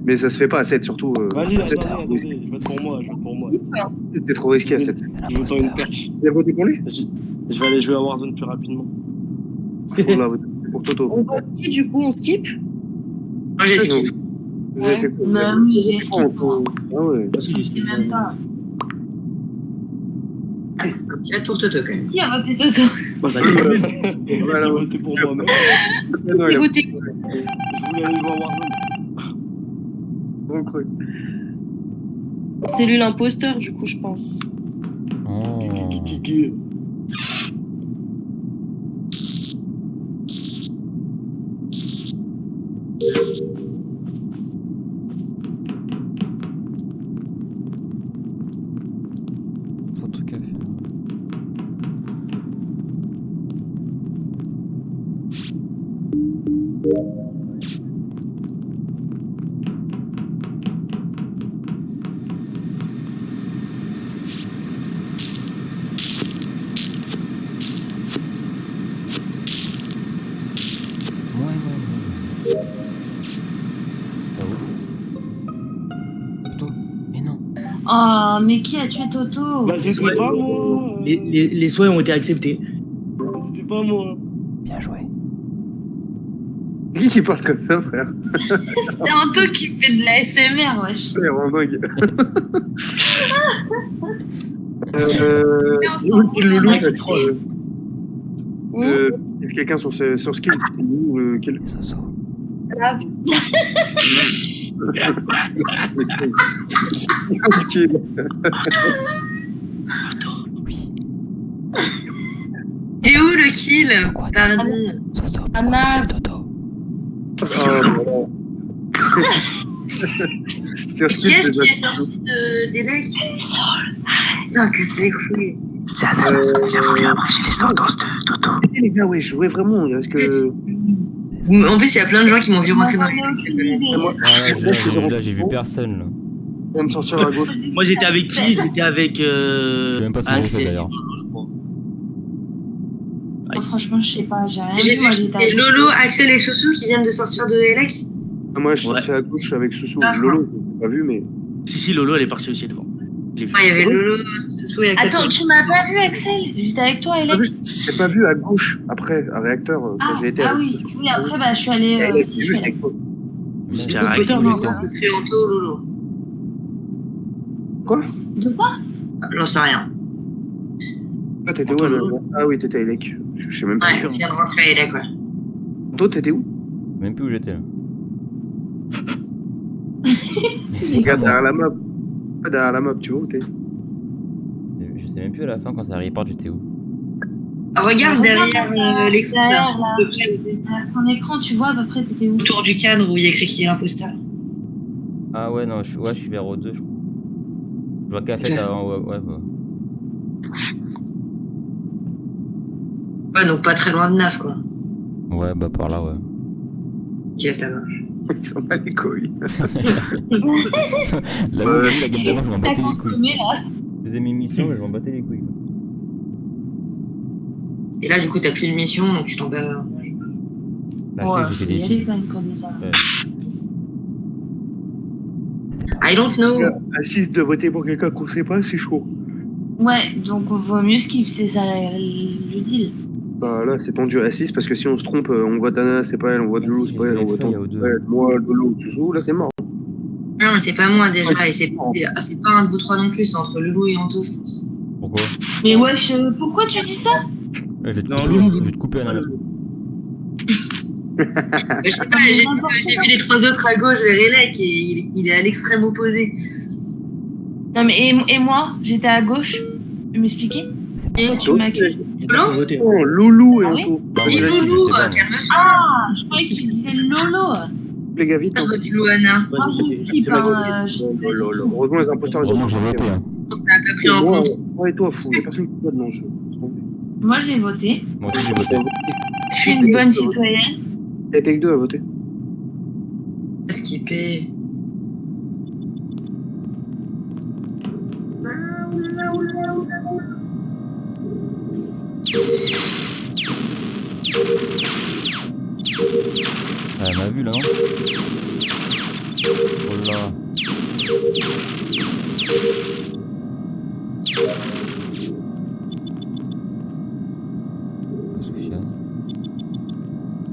mais ça se fait pas à 7, surtout. Vas-y, à 7, attendez, je vote pour moi, c'est trop risqué à 7. Je veux pas une perche. Vous avez voté pour lui? Je vais aller jouer à Warzone plus rapidement. Faut là, voter pour Toto. On vote qui du coup? On skip? Moi, j'ai skip. Vous avez fait quoi? Bah oui, j'ai skip. Ah ouais. Moi aussi, j'ai Je sais skip. même pas. Un petit vote pour Toto quand même. Qui a voté Toto? Bah, c'est j'ai Voilà, voté pour moi-même. Non, C'est il a voté. Je voulais aller jouer à Warzone. bon cru. C'est lui l'imposteur du coup, je pense. Oh. Trop de trucs à faire. Ouais. Ah où? Toto? Mais non. Oh, mais qui a tué Toto? Bah, c'était pas moi. Les souhaits ont été acceptés. C'était pas moi. Bien joué. Qui parle comme ça, frère? C'est Anto qui fait de la SMR, wesh. Il est en bug. Mais on s'en fout, Loulou, le mec, parce il que, Mmh. il y a quelqu'un sur skill. Quel... Les Soso. Grave. Kill. Oui. C'est où le kill? Pourquoi? Pardi. Soso. Anna. Toto. Oh, voilà. Sur Et qui skill, est-ce c'est qui est sorti des legs? Putain, casse les couilles. C'est Ananas, il a voulu abréger les sentences de Toto. Eh, les gars, ouais, je jouais vraiment. Parce que. En plus, il y a plein de gens qui m'ont vu rentrer dans les Moi, Là, j'ai vu personne. Là. on va me sortir à gauche. Moi, j'étais avec qui? J'étais avec. Je sais même pas ce qu'on fait Axel, d'ailleurs. je crois. Oh, franchement, je sais pas, j'ai rien J'ai vu, moi vu j'étais et à- Lolo, Axel et Soussou qui viennent de sortir de Elec. Ah, moi, je suis Ouais. sorti à gauche avec Soussou. Ah, Lolo, j'ai pas vu, mais. Si, Lolo, elle est partie aussi devant. Je l'ai vu. Ah, il y avait Lolo, Soussou et Axel. Attends, tu m'as pas vu, Axel? J'étais avec toi, J'ai pas Elec. vu- j'ai pas vu à gauche, après, à réacteur, quand Ah, j'ai été ah avec oui, Soussou. oui, après, bah, je suis allée Et aussi, je suis juste allée. avec toi. J'étais Même- à Possiblement, Axel. D'accord. ce serait Anto, Lolo. De quoi? J'en sais rien. Ah, t'étais où, Anto, là Ah oui, t'étais à Elec. Je sais même pas. Ouais, il vient de rentrer à Elec, ouais. Toi, t'étais où? Même plus où j'étais là. Regarde derrière la map. Pas derrière la map, tu vois où t'es? Je sais même plus à la fin quand ça repart du Théo. Ah, regarde derrière l'écran, là. Derrière, là. À peu près, Derrière ton écran, tu vois à peu près, t'étais où? autour du cadre où il y a écrit qui est l'imposteur. Ah ouais, non, je suis vers O2, je crois. Je vois qu'à fait Ok. avant, ouais, bah. Ouais, donc pas très loin de Naf, quoi. Ouais, bah par là, ouais. Ok, ça marche. Ils sont pas les couilles. Là, Ouais. la game d'avant, je m'en T'as battais les couilles. consommé, là. Je faisais mes missions, mais je m'en battais les couilles. Quoi. Et là, du coup, t'as plus de mission, donc tu t'en bats. Bah, Ouais, je sais, faut j'ai y fait aller des quand même pour déjà. I don't know. Assise de voter pour quelqu'un qu'on sait pas, c'est chaud. Ouais, donc vaut mieux skip, c'est ça le deal. Bah là, c'est tendu à 6 parce que si on se trompe, on vote Anna, c'est pas elle, on vote Ah, Loulou, si, c'est pas j'ai elle, fait on les vote feuilles, il y a deux. ouais, moi, Loulou, Zouzou, là c'est mort. Non, mais c'est pas moi déjà, et c'est pas un de vous trois non plus, c'est entre Loulou et Anto, je pense. Pourquoi Mais wesh, pourquoi tu dis ça? Je vais te Non, couper, Loulou. je vais te couper Ananas. Je sais pas, j'ai vu les trois autres à gauche vers Elec et il est à l'extrême opposé. Non mais et moi, j'étais à gauche. Tu peux m'expliquer? Pourquoi tu m'accuses? Il a faut voter. Oh, Loulou et Ah oui Anto. Non, Dis mais Loulou, c'est bon. calme-toi. Ah, je croyais que tu disais Lolo. Les gars, vite. T'as voté Louana. Moi, je skip, hein, je sais pas du tout. Heureusement, les imposteurs, ils ont Heureusement, j'ai voté. Hein. Ça n'a pas pris en Moi, compte. moi et toi, fou, y'a personne qui vote dans le jeu. Moi, j'ai voté. Moi aussi, j'ai voté. Je suis une bonne citoyenne. Y'a Take 2 à voter. Skipper. Ah, elle m'a vu là, non? Oh là. Oh, Sofiane.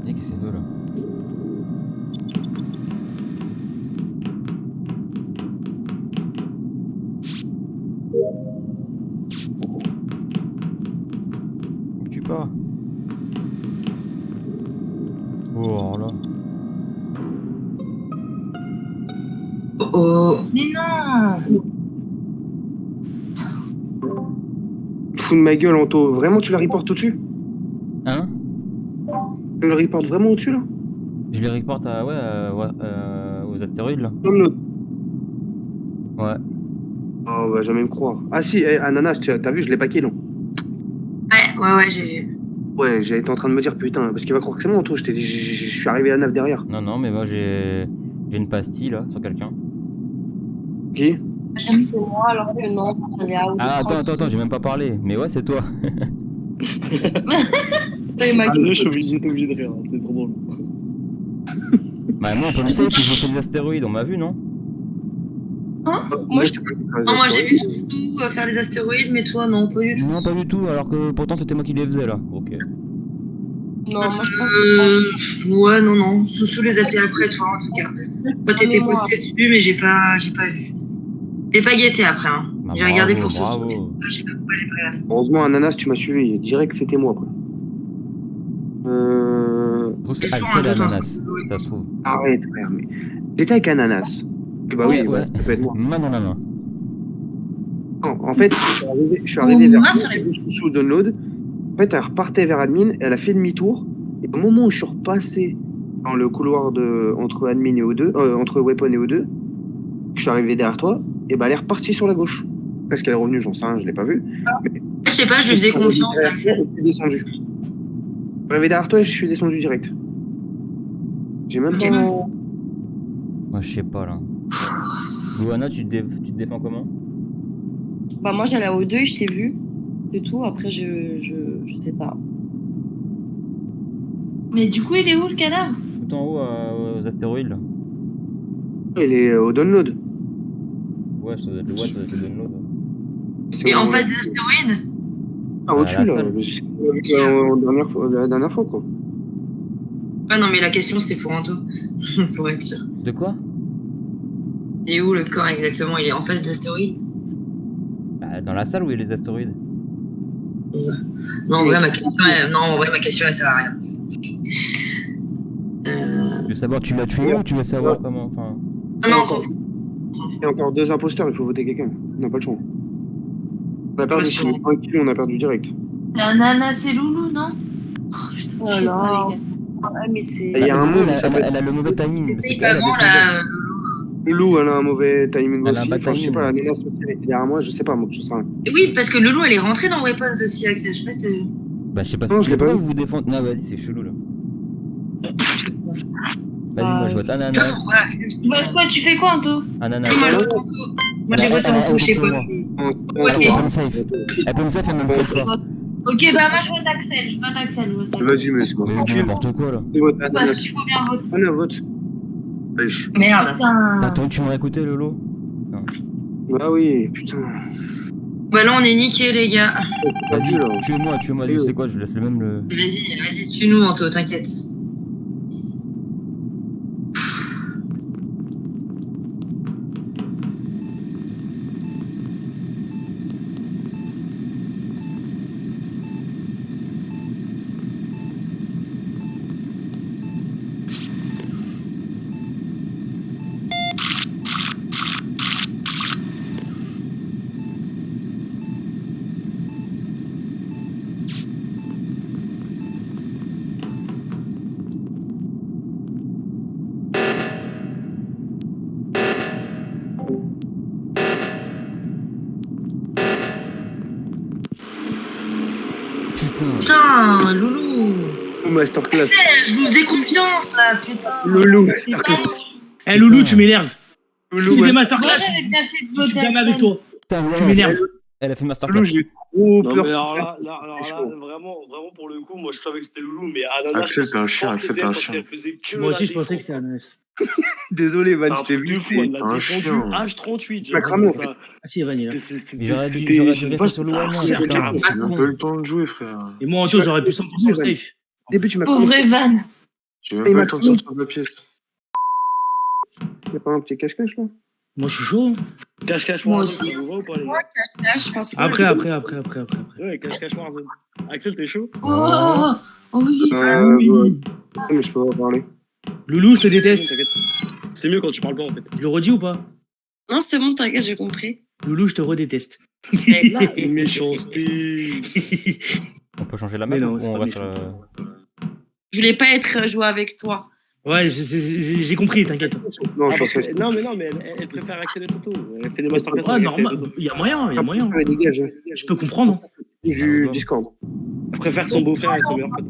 Et qu'est-ce qu'elle veut là? Où tu pars? Oh là. Oh oh. Mais non. Fous de ma gueule, Anto. Vraiment, tu la reportes au-dessus? Hein? Tu le reportes vraiment au-dessus, là? Je les reporte à, aux astéroïdes là. Donne-le. Ouais. Oh, on va jamais me croire. Ah si, Ananas, t'as vu, je l'ai paqué, non? Ouais, j'ai vu. Ouais, j'ai été en train de me dire, putain, parce qu'il va croire que c'est moi, Anto. Je suis arrivé à 9 derrière. Non, mais moi j'ai une pastille là sur quelqu'un. Qui? J'aime c'est moi alors que non. J'allais à Ah, attends, j'ai même pas parlé. Mais ouais, c'est toi. Je suis obligé de rire, hein, c'est trop drôle. Bah, moi, on peut le savoir que j'ai fait des astéroïdes, on m'a vu, non? Moi, je t'ai pas dit. Non, moi j'ai vu surtout faire les astéroïdes, mais toi non, pas du tout. Non, pas du tout, alors que pourtant c'était moi qui les faisais là. Ok. Non, moi je pense que Ouais, non. Soussou les a fait après toi en tout cas. Toi t'étais moi. posté dessus, mais j'ai pas vu. J'ai pas guetté après, hein. Bah, J'ai regardé pour bravo. Soussou. Je sais pas pourquoi j'ai pas regardé. Heureusement, Ananas, tu m'as suivi. Direct, c'était moi, quoi. Je trouve que c'est toujours Axel un doute, Ananas, ça se trouve. Arrête, frère, mais. J'étais avec Ananas. Bah oui, Ouais. ça peut être moi. Main dans la main. Non, en fait, je suis arrivé vers Moi, ça aurait sous download. En fait, elle repartait vers admin, elle a fait demi-tour. Et au moment où je suis repassé dans le couloir entre admin et O2, entre weapon et O2, que je suis arrivé derrière toi, et bah elle est repartie sur la gauche. Parce qu'elle est revenue, j'en sais rien, je l'ai pas vue. Je sais pas, je lui faisais confiance, Axel. Je suis descendu. Je suis arrivé derrière toi et je suis descendu direct. J'ai même pas. Moi, je sais pas là. Louana, tu te défends comment? bah moi j'allais au 2 et je t'ai vu. C'est tout. Après je sais pas. Mais du coup, il est où le cadavre? Tout en haut aux astéroïdes là. Il est au download. Ouais, ça doit être le download. C'est Et en au- face des astéroïdes? Ah, au-dessus, À la là. salle. J'ai vu la dernière fois, quoi. Ah non, mais la question c'était pour Anto. Pour être sûr. De quoi? Et où le corps exactement? Il est en face des astéroïdes? Bah, dans la salle où il y a les astéroïdes. Non, en vrai, ma question elle sert à rien. Tu veux savoir tu l'as tué ou tu veux savoir comment? Enfin. Ah non, on s'en fout. Il y a encore 2 imposteurs, il faut voter quelqu'un. On n'a pas le choix. On a perdu Ouais, sur un kill, on a perdu direct. C'est Ananas et Loulou, non? Oh, putain, Oh je sais là. pas, les gars. Ouais, mais c'est. Il y a un Loulou, mot, ça s'appelle- elle a le mauvais timing. C'est Et qu'elle a avant, défendu. là, Loulou, elle a un mauvais timing Elle a un aussi. bad Enfin, je sais timing, pas, ouais. la nana sociale était derrière moi, je sais pas, moi, je sais rien. oui, parce que Loulou, elle est rentrée dans Weapons aussi, Axel. Je sais pas si t'as- Bah, je sais pas. Non, je l'ai pas Pourquoi vu. vous vous défendez? Non, vas-y, c'est chelou là. Vas-y, moi je vote Je sais pas ananas. pourquoi, Axel. Bah, quoi, tu fais quoi, Anto? Ananas. Moi, je vote Anto. Moi, j'ai voté Anto, je sais pas. Ouais. Elle peut me safe. Elle peut me safe, elle me safe pas. Ok, bah moi je vote Axel. Je vote Axel. Je vote Axel. Vas-y, mais c'est moi. Mais n'importe quoi là. Tu votes Parce Ananas. qu'il faut bien voter. Ananas, vote. Wesh. Merde. Putain. Attends, tu m'aurais écouté, Lolo? Bah oui, putain. Bah là, on est niqués, les gars. C'est pas Vas-y, dur, là. tuez-moi, tuez-moi. Tu sais quoi, je laisse le même le. Vas-y, tue-nous, Anto, t'inquiète. Putain, Loulou. Masterclass. Je vous faisais confiance, là, putain. Loulou, C'est pas masterclass. Eh Loulou, tu m'énerves. Loulou, Tu fais des Moi masterclass. j'avais bien fait de Je suis voter gamin avec Axel. toi. Putain, Tu ouais, m'énerves. elle a fait masterclass. Loulou, j'ai trop Non, peur. mais alors là, vraiment pour le coup, moi je savais que c'était Loulou, mais Ananas. Axel, t'es un chien, je Axel, pensais t'es un parce chien. qu'elle faisait que Moi la aussi, je pensais que défense. c'était Ananas. Désolé, Van, C'est un je t'ai truc vu. de fou, elle un l'a défendu chien. H38. T'as cramé, en fait. Ah si, Evan, il est là. Mais j'aurais dû rester sur Louane, C'est putain. carrément. On a pas eu le temps de jouer, frère. Et moi, Anto, j'aurais pu 100% safe. Au début, tu m'as Pauvre cramé. Evan. J'ai même pas eu le temps de sortir de la pièce. Y'a pas un petit cache-cache, là? Moi, je suis chaud. Cache-cache Moi Warzone, aussi. ça vous va ou pas, les Moi, gars? cache-cache, enfin, c'est quoi Après, le- après. Ouais, cache-cache Warzone. Axel, t'es chaud? Oh, oh oui. Ouais. Mais je peux pas parler. Loulou, je te déteste. T'inquiète. C'est mieux quand tu parles pas, en fait. Je le redis ou pas? Non, c'est bon, t'inquiète, j'ai compris. Loulou, je te redéteste. Eh, Méchanceté. On peut changer la Mais map non, ou c'est on pas va sur méchant. la. Je voulais pas être joué avec toi. Ouais, j'ai compris, t'inquiète. Non, Ah, je parce pense que- pas. non, mais elle préfère Axel et Toto. Elle fait des masterclass Ouais, avec Axel et normal. Toto. Il y a moyen. Ouais, dégage. Je peux comprendre. Du Discord. Elle préfère son beau-frère et son meilleur pote.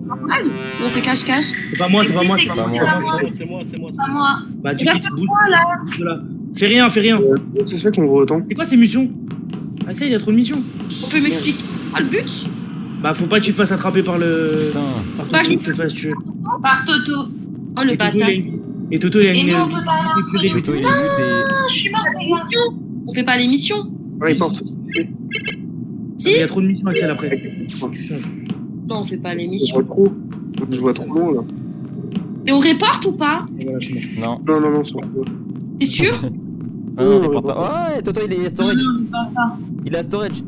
On fait cache-cache. C'est pas moi. C'est pas moi. pas moi. C'est moi. Pas moi. Bah, tu Regarde quittes, bouge. De là. Fais rien. Ça se fait qu'on voit autant. C'est quoi ces missions? Axel, il y a trop de missions. On peut m'expliquer pas le but? Bah, faut pas que tu te fasses attraper par le. Putain. Par Bah, Toto, que tu te fasses tuer. Par Toto. Oh, le Et Toto, bâtard. il a Et mis. nous on peut parler entre nous. Toto, il est mute et. Je suis morte les gars. On fait pas l'émission. Report. Si? Il y a trop de missions, Axel, après. Non, on fait pas Je l'émission. vois trop. Je vois trop loin, là. Et on reporte ou pas? Voilà, je suis mort. Non. Non, c'est pas. T'es sûr? Ah non, on répond pas. Ouais, Toto, il est à storage. Non, non, pas. Il est à storage.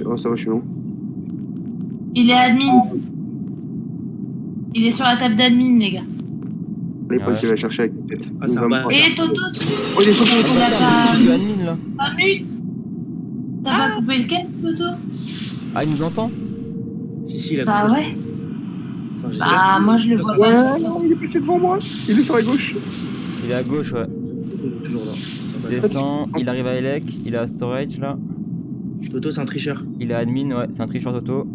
Oh, ça va, je suis long. Il est admin. Il est sur la table d'admin les gars. Les Ah potes, ouais. il va chercher avec la tête. Ah, c'est un va me bâtard. prendre. Et Toto, tu Oh, il est sur il a pas Il est admin là. pas mute. T'as pas coupé le casque Toto? Ah, il nous entend? Si, il a Bah compris. ouais. Enfin, j'espère. Bah moi je le vois pas. Ouais, non, il est passé devant moi. Il est sur la gauche. Il est à gauche, ouais. Toujours là. Il descend, il arrive à Elec, il est à storage là. Toto, c'est un tricheur. Il est admin, ouais, c'est un tricheur Toto.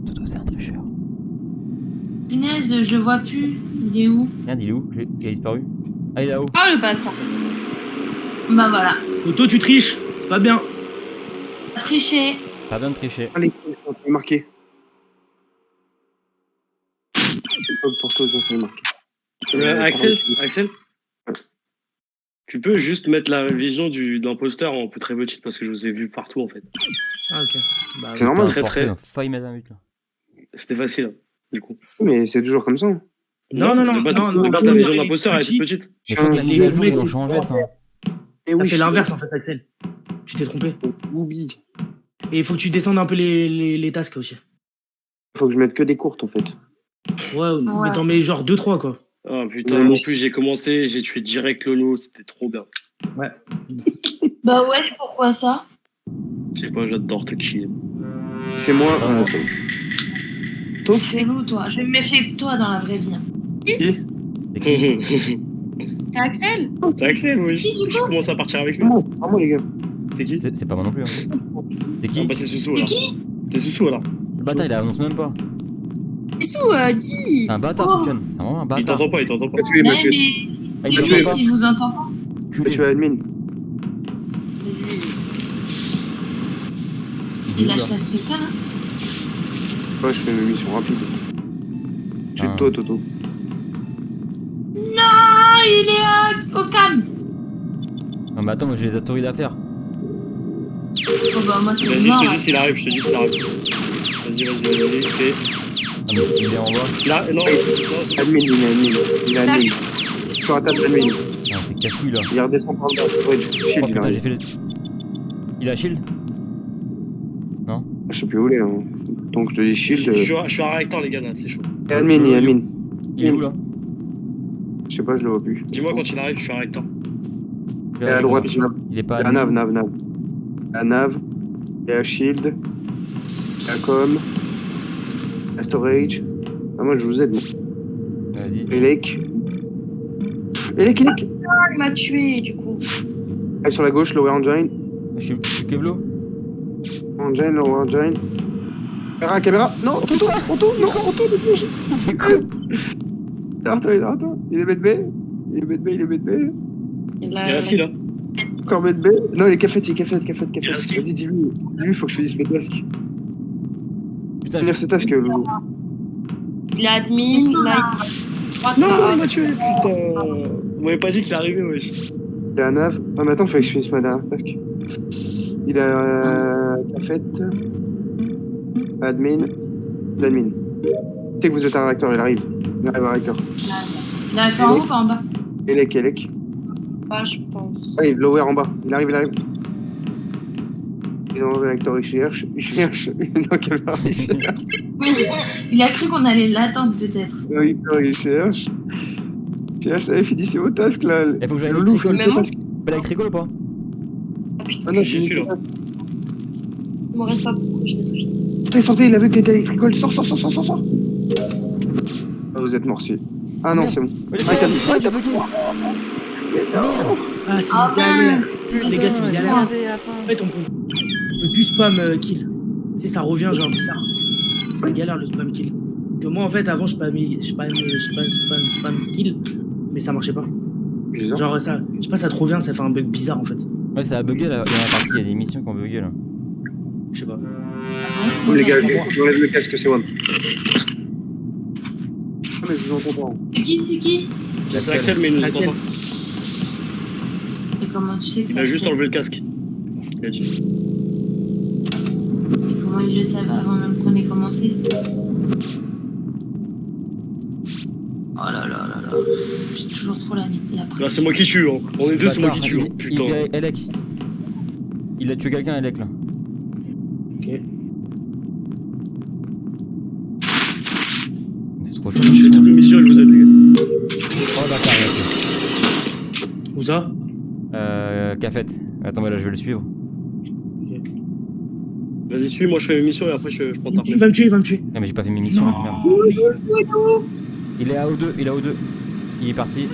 Toto, c'est un tricheur. Punaise, je le vois plus. Il est où? Merde, il est où? Il a disparu. Ah, il est là-haut. Oh, le bâtard. Bah voilà. Toto, tu triches. Pas bien. Triché. Pas bien de tricher. Allez, ça fait marqué. Pour toi, ça fait marqué. Axel, tu peux juste mettre la vision de l'imposteur en très petite parce que je vous ai vu partout en fait. Ah, ok. Bah, C'est normal. Très, très. On a failli mettre un but là. C'était facile, hein, du coup. Mais c'est toujours comme ça. Non. De base, la vision de l'imposteur elle est toute petite. Mais faut que la mise à jour, ils ont changé ça. Et T'as oui, fait l'inverse en fait, Axel. Tu t'es trompé. Boubi. Et il faut que tu descendes un peu les tasks aussi. Faut que je mette que des courtes en fait. Ouais, mais t'en mets genre 2-3 quoi. Oh putain, en plus j'ai commencé, j'ai tué direct Lolo, c'était trop bien. Ouais. Bah ouais, pourquoi ça? Je sais pas, j'adore te killer. C'est moi. Ah, Top. C'est où toi? Je vais me méfier de toi dans la vraie vie. C'est qui? C'est Axel? C'est Axel, oui. Je commence à partir avec lui. Vraiment, les gars. C'est qui? C'est pas moi non plus. Hein. C'est Ah qui? bah c'est Soussou C'est alors. qui? C'est Soussou alors. Le bâtard, il annonce même pas. Bisous, dis. C'est un bâtard, Oh. Sofiane. C'est vraiment un Il bâtard. t'entend pas, il t'entend pas. T'as tué, Ouais, Mathieu. mais Ah, il c'est m'a tué, lui pas. qui vous entend pas. T'as tué admin. Il est où, là lâche la SPK là. Ouais, je fais mes missions rapides. Je suis de toi, Toto. Non, il est au cam. Non, mais attends, moi j'ai les astéroïdes à faire. Oh bah moi c'est Vas-y, je mort. te là. dis s'il arrive, je te dis s'il arrive. Vas-y, fais. Ah, mais s'il est en bas. Non, c'est Admin, il est admin. Il est admin. Sur la table d'admin. Ah, c'est casse-couille là. Il redescend par le bas. Ouais, Oh shield, il putain, j'ai arrive. fait le. Il a shield. Non. Je sais plus où il est. Hein. Donc je te dis shield. je suis un réacteur, les gars, là, c'est chaud. Et admin, il est admin. Il est où là? Je sais pas, je le vois plus. Dis-moi quand il arrive, je suis un réacteur. Et à droite, nav. Il est pas À admin. nav. À nav. Et à shield. Et à com. À storage. Ah, moi je vous aide. Vas-y. Elec. Elec. Ah, il m'a tué, du coup. Allez sur la gauche, lower engine. Je suis Kevlo. Engine, lower engine. Caméra. Non, Toto, dépêche. Derrière toi. Il est bête B. Il Il reste qui là? Encore bête B. Non, il est cafette. Il reste qui? Vas-y, dis-lui, faut que je finisse mes tasks. Putain, Finir ces tasks, Loulou. Il a admin, là, Non, il m'a tué, putain. Vous m'avez pas dit qu'il arrivait, wesh. Il a un nav. Ah, mais attends, faut que je finisse ma dernière task. Il a cafette. Admin. L'admin. Tu sais que vous êtes un réacteur, il arrive. Il arrive un réacteur. Il arrive en haut ou en bas? Elec. pas, je pense. Ah, il lower en bas. Il arrive. Il est dans le réacteur, il cherche. Non, caméra, il cherche. Il a cru qu'on allait l'attendre peut-être. Réacteur, il cherche. Allez, finissez vos tasks là. Il faut que j'aille Loulou, avec fais Tricol. vos tasks. Pas avec Tricol ou pas? Ah putain, Ah non, J'y suis, là. il m'en reste pas beaucoup, je vais trop vite. Sortez, il a vu que t'étais électricole. Sors. Ah, vous êtes mortier. Ah non, c'est bon. Ah, t'as bloqué. Ah, c'est Ah, une galère. mince. Les gars, c'est une galère. En fait, on peut plus spam kill. Tu sais, ça revient genre bizarre. C'est une galère le spam kill. Que moi, en fait, avant, je spam kill, mais ça marchait pas. Bizarre. Genre, ça, je sais pas, ça te revient, ça fait un bug bizarre en fait. Ouais, ça a bugué là. Il y a une partie, il y a des missions qui ont bugué là. Je sais pas. Les gars, j'enlève le casque, c'est WAM. Ah, mais je vous entends pas. C'est qui? C'est Axel, mais il nous entend Laquelle? pas. Et comment tu sais que Il ça a juste fait enlevé le casque. Il a dit. Et comment il le savait avant même qu'on ait commencé? Oh là là. J'ai toujours trop la Là, c'est moi qui tue, hein. On est deux, c'est moi qui tue, hein. Il Putain. vit Elec. Il a tué quelqu'un, Elec là. Ok. C'est trop chaud. Je fais toutes mes missions, je vous aide, les gars. Oh d'accord, ok. Où ça? Cafette. Attends, mais là je vais le suivre. Vas-y, suis, moi je fais mes missions et après je prends ta Il va me tuer. Ah, mais j'ai pas fait mes missions. Non. Merde. Il est à O2, Il est parti.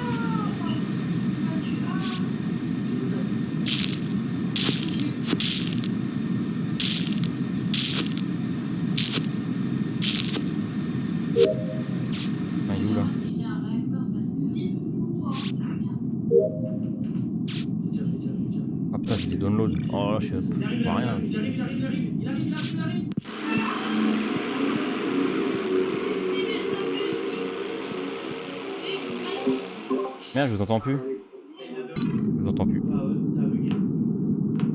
Ah, il est où là? Ah putain, j'ai des downloads. Oh là, je vois rien. Merde, je vous entends plus.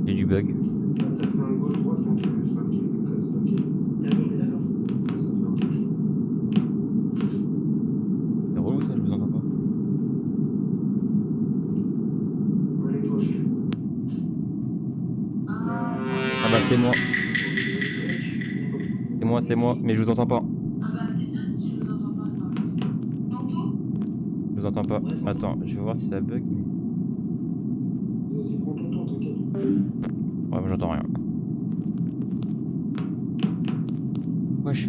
Il y a du bug. Ça fait un gauche-droite quand tu veux spam kill. C'est relou ça, je vous entends pas. Ah bah c'est moi. C'est moi, mais je vous entends pas. Je vous entends pas. Attends, je vais voir si ça bug. Vas-y, prends ton temps, t'inquiète. Ouais, moi j'entends rien. Wesh.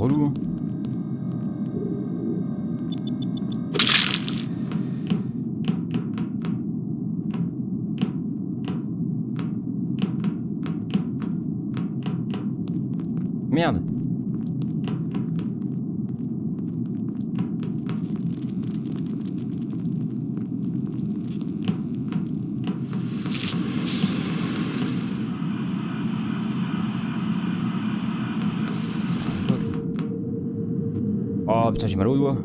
relou. Hein. Merde. Oh putain, j'ai mal au doigt.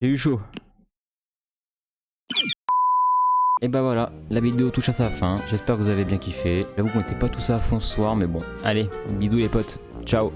J'ai eu chaud. Et bah voilà, la vidéo touche à sa fin. J'espère que vous avez bien kiffé. J'avoue qu'on n'était pas tous à fond ce soir, mais bon. Allez, bisous les potes. Ciao.